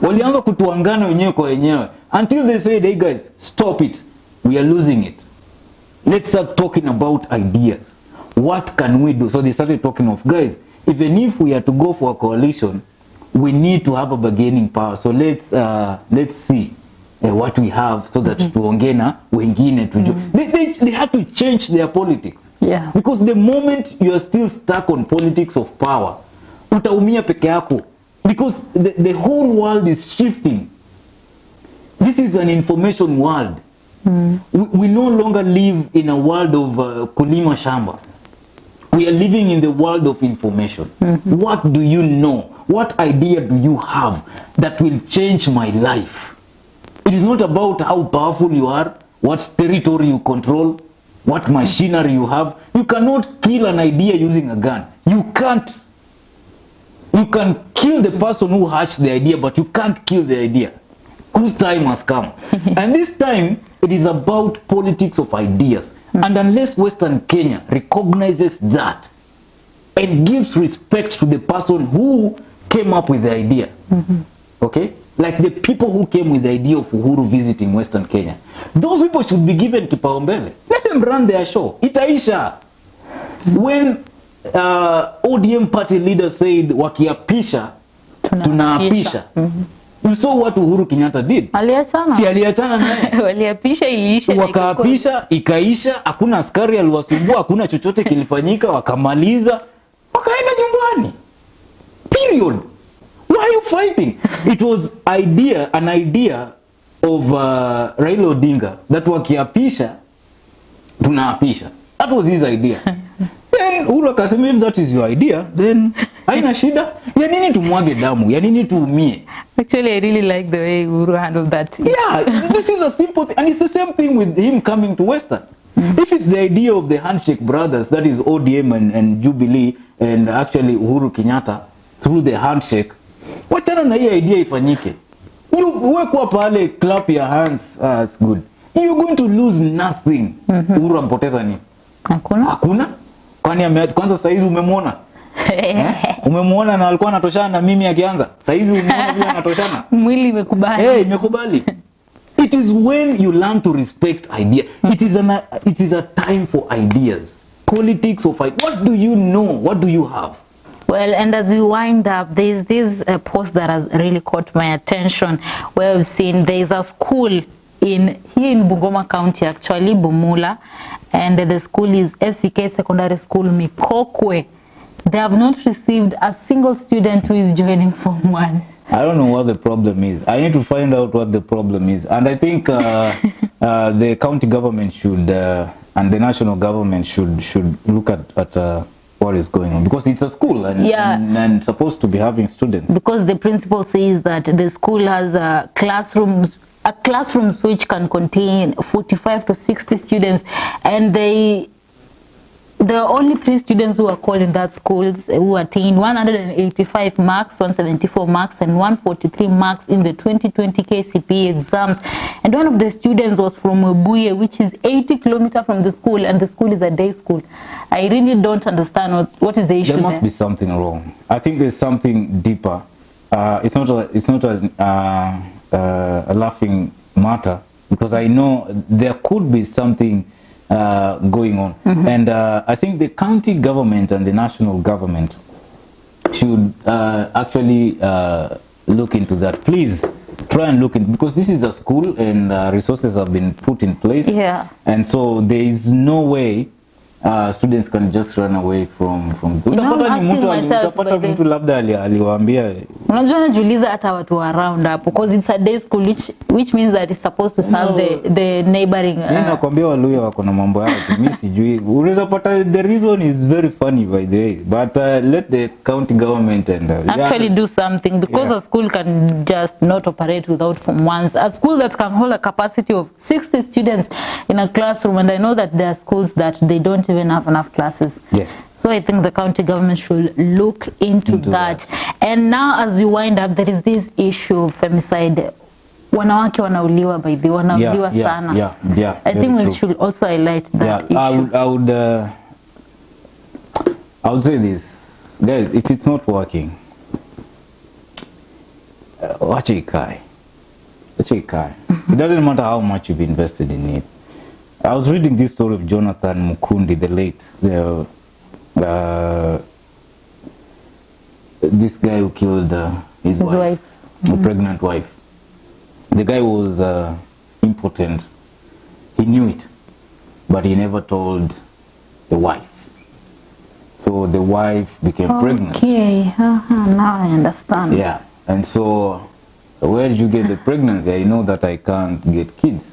Walianza kutuangana wenyewe kwa wenyewe until they said, hey guys, stop it. We are losing it. Let's start talking about ideas. What can we do? So they started talking of, guys, even if we are to go for a coalition, we need to have a bargaining power. So let's see what we have so that tuongee na wengine tuju. They have to change their politics. Yeah. Because the moment you are still stuck on politics of power, utaumia peke yako. Because the whole world is shifting. This is an information world. We no longer live in a world of kulima shamba. We are living in the world of information. What do you know? What idea do you have that will change my life? It is not about how powerful you are, what territory you control, what machinery you have. You cannot kill an idea using a gun. You can't. You can kill the person who hatched the idea, but you can't kill the idea. Whose time has come. And this time, it is about politics of ideas. And unless Western Kenya recognizes that and gives respect to the person who came up with the idea, okay? Like the people who came with the idea of Uhuru visiting Western Kenya. Those people should be given kipaumbele. Let them run their show. Itaisha. When ODM party leader said, wakiapisha, tunaapisha. You saw what Uhuru Kenyatta did. Aliachana. Si aliachana naye. Waliapisha iliisha. Wakaapisha, ikaisha, hakuna askari aliwasumbua, hakuna chochote kilifanyika, wakamaliza, wakaenda nyumbani. Period. Why are you fighting? It was an idea of Raila Odinga that wakiapisha, tunaapisha. That was his idea. Then Uhuru akasema, if that is your idea, then haina shida. Ya nini tumwage damu? Ya nini tuumie? Actually, I really like the way Uhuru handled that issue. Yeah, this is a simple thing. And it's the same thing with him coming to Western. If it's the idea of the handshake brothers, that is ODM and Jubilee, and actually Uhuru Kenyatta, through the handshake, wachana na hii idea ifanyike. Uwe kwa pale, clap your hands, it's good. You're going to lose nothing. Uhuru ampoteza nini? Hakuna. Hakuna? Kwani kwanza saizi umemwona? Umemwona na alikuwa anatoshana na mimi akianza. Saizi umeona vile anatoshana. Mwili imekubali. Imekubali. It is when you learn to respect idea. It is a time for ideas. Politics of ideas. What do you know? What do you have? Well, and as we wind up, there's this post that has really caught my attention, where we've seen there's a school here in Bungoma County, actually, Bumula, and the school is SCK Secondary School Mikokwe. They have not received a single student who is joining Form 1. I don't know what the problem is. I need to find out what the problem is. And I think the county government should, and the national government should look at what is going on. Because it's a school and supposed to be having students. Because the principal says that the school has classrooms which can contain 45 to 60 students, and there are only 3 students who are called in that school who attained 185 marks, 174 marks, and 143 marks in the 2020 KCPE exams. And one of the students was from Obuye, which is 80 kilometers from the school, and the school is a day school. I really don't understand what is the issue. There must be something wrong. I think there's something deeper. It's not a laughing matter, because I know there could be something going on. And I think the county government and the national government should actually look into that. Please try and look into, because this is a school and resources have been put in place. Yeah. And so there is no way students can just run away from utapata mtu labda aliwaambia. Unajua najiuliza hata watu around hapo, because it's a day school which means that it's supposed to serve the neighboring. Nakwambia Waluya wako na mambo yao, mimi sijui. Unaweza pata the reason is very funny by the way, but let the county government and actually do something, because a school can just not operate without Form 1s. A school that can hold a capacity of 60 students in a classroom, and I know that there are schools that they don't even have enough classes. Yes. So I think the county government should look into that. And now as you wind up, there is this issue of femicide. Wanawake wanauliwa by the wanauliwa sana. I think we should also highlight that issue. I would say this, guys, if it's not working, watch it, Kai. Watch it, Kai. It doesn't matter how much you've invested in it. I was reading this story of Jonathan Mukundi, the late, this guy who killed his wife, a pregnant wife. The guy was impotent. He knew it, but he never told the wife. So the wife became pregnant. Okay, now I understand. Yeah, and so where did you get the pregnancy? I know that I can't get kids.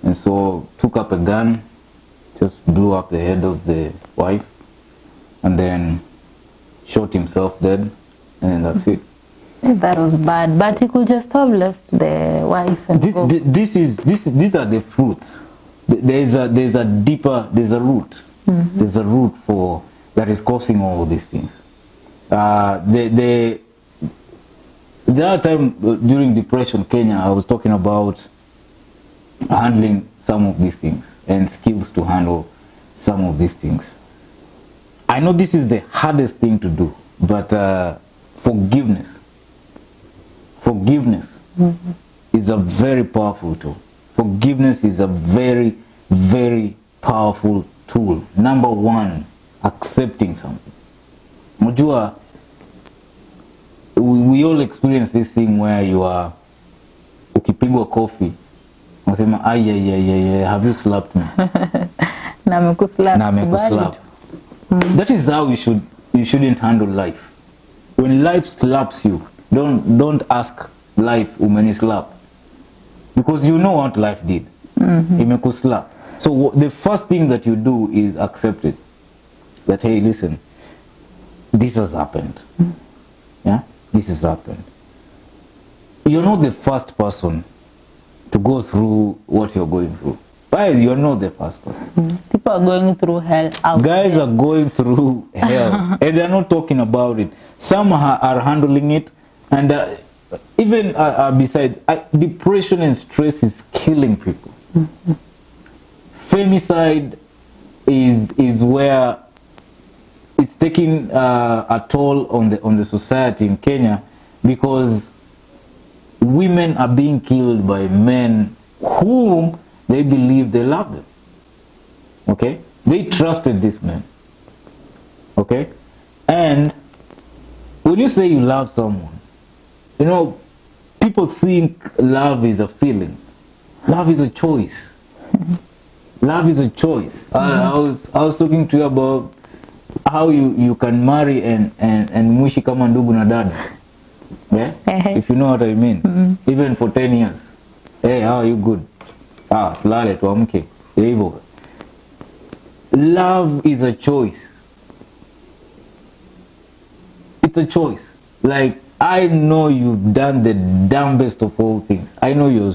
And so took up a gun, just blew up the head of the wife, and then shot himself dead, and that's it. That was bad, but he could just have left the wife and go. These are the fruits. There's a root. There's a root for that is causing all these things. The other time during Depression Kenya, I was talking about handling some of these things and skills to handle some of these things. I know this is the hardest thing to do, but forgiveness is a very powerful tool. Forgiveness is a very, very powerful tool. Number one, accepting something. Mujua, we all experience this thing where you are ukipigwa coffee, unasema have you slapped me? Na amekuslap. That is how you shouldn't handle life. When life slaps you, don't ask life umenislap, because you know what life did. Imekuslap. So the first thing that you do is accept it. That, hey, listen, this has happened. Yeah, this has happened. You're not the first person to go through what you're going through. Guys, you're not the first person. People are going through hell out Guys there. are going through hell, and they're not talking about it. Some are handling it, and even besides, depression and stress is killing people. Femicide is where it's taking a toll on the society in Kenya, because women are being killed by men whom they believe they love them. Okay, they trusted this man. Okay, and when you say you love someone, you know, people think love is a feeling. Love is a choice. Love is a choice. I was talking to you about how you can marry and muishi kama ndugu na dada. Yeah? If you know what I mean. Even for 10 years. Hey, how are you? Good. Tulale tuamke. Hivyo. Love is a choice. It's a choice. Like, I know you've done the dumbest of all things. I know you're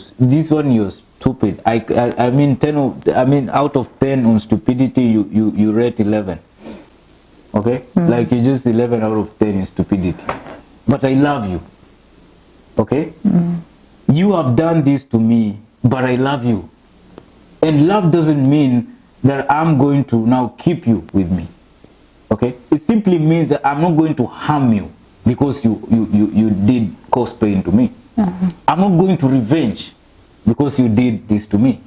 stupid. I mean out of 10 on stupidity, you rate 11. Okay? Like, you're just 11 out of 10 in stupidity. But I love you. Okay? You have done this to me, but I love you. And love doesn't mean that I'm going to now keep you with me. Okay? It simply means that I'm not going to harm you because you did cause pain to me. I'm not going to revenge because you did this to me.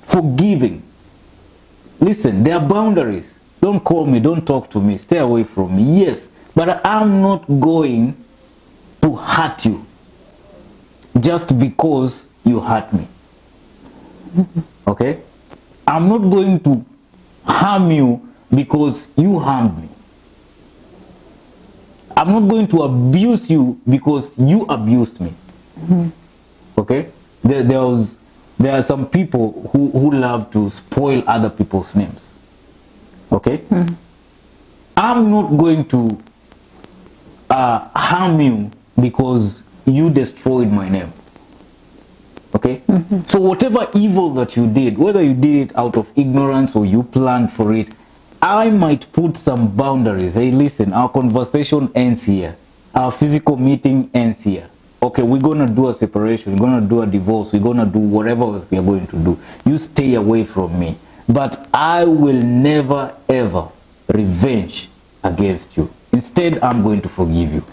Forgiving. Listen, there are boundaries. Don't call me, don't talk to me, stay away from me. Yes, but I'm not going to hurt you just because you hurt me. Okay? I'm not going to harm you because you harmed me. I'm not going to abuse you because you abused me. Okay? There are some people who love to spoil other people's names. Okay? I'm not going to harm you because you destroyed my name. Okay? So whatever evil that you did, whether you did it out of ignorance or you planned for it, I might put some boundaries. Hey, listen, our conversation ends here. Our physical meeting ends here. Okay, we're going to do a separation. We're going to do a divorce. We're going to do whatever we are going to do. You stay away from me. But I will never, ever revenge against you. Instead, I'm going to forgive you.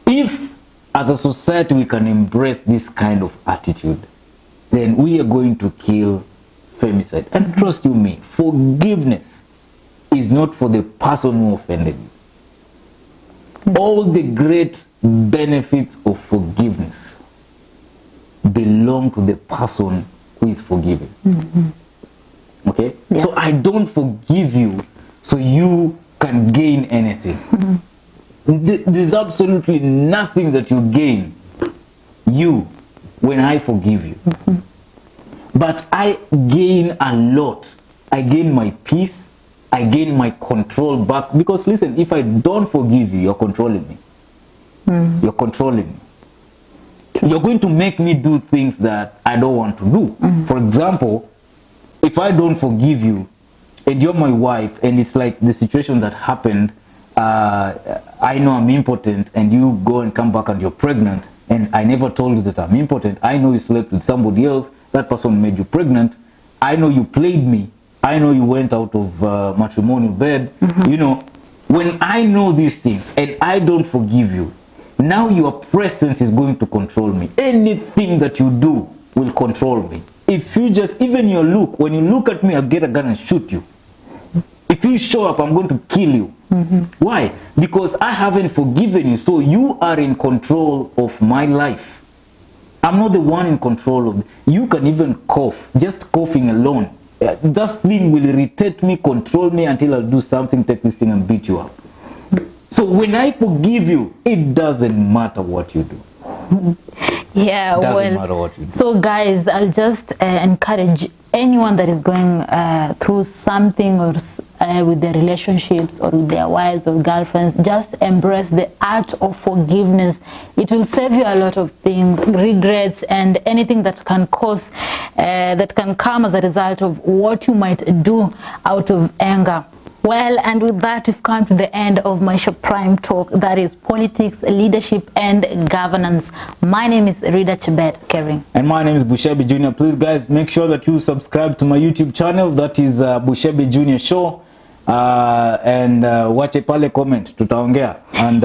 If as a society we can embrace this kind of attitude, then we are going to kill femicide. And trust you me, forgiveness is not for the person who offended you. All the great benefits of forgiveness belong to the person who is forgiven. Okay? Yeah. So I don't forgive you so you can gain anything. There's absolutely nothing that you gain, you, when I forgive you. But I gain a lot. I gain my peace. I gain my control back. Because listen, if I don't forgive you, you're controlling me. You're controlling me. You're going to make me do things that I don't want to do. For example, if I don't forgive you and you're my wife and it's like the situation that happened, I know I'm impotent and you go and come back and you're pregnant and I never told you that I'm impotent. I know you slept with somebody else. That person made you pregnant. I know you played me. I know you went out of matrimonial bed. You know, when I know these things and I don't forgive you, now your presence is going to control me. Anything that you do will control me. If you just, even your look, when you look at me, I'll get a gun and shoot you. If you show up, I'm going to kill you. Why? Because I haven't forgiven you, so you are in control of my life. I'm not the one in control of it. You can even cough, just coughing alone. That thing will irritate me, control me until I'll do something, take this thing and beat you up. So when I forgive you, it doesn't matter what you do. Yeah, doesn't matter what you do. So guys, I'll just encourage anyone that is going through something or with their relationships or with their wives or girlfriends, just embrace the art of forgiveness. It will save you a lot of things, regrets and anything that can cause, that can come as a result of what you might do out of anger. Well, and with that, we've come to the end of Maisha Prime Talk, that is politics, leadership, and governance. My name is Rida Chebet Kering. And my name is Bushebi Junior. Please, guys, make sure that you subscribe to my YouTube channel. That is Bushebi Junior Show. And watch a pale comment, tutaongea. And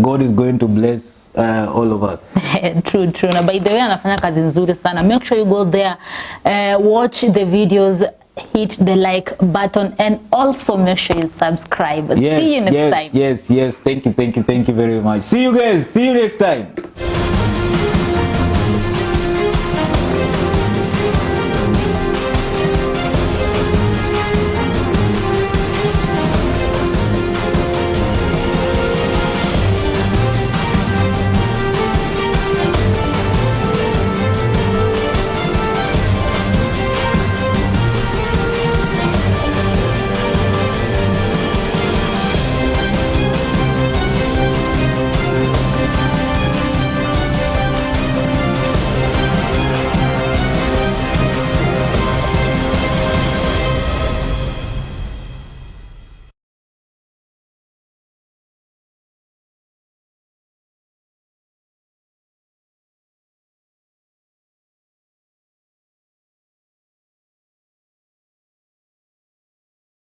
God is going to bless all of us. True. Now, by the way, anafanya kazi nzuri sana. Make sure you go there, watch the videos, hit the like button, and also make sure you subscribe. Yes, see you next time. Yes. Thank you very much. See you guys. See you next time.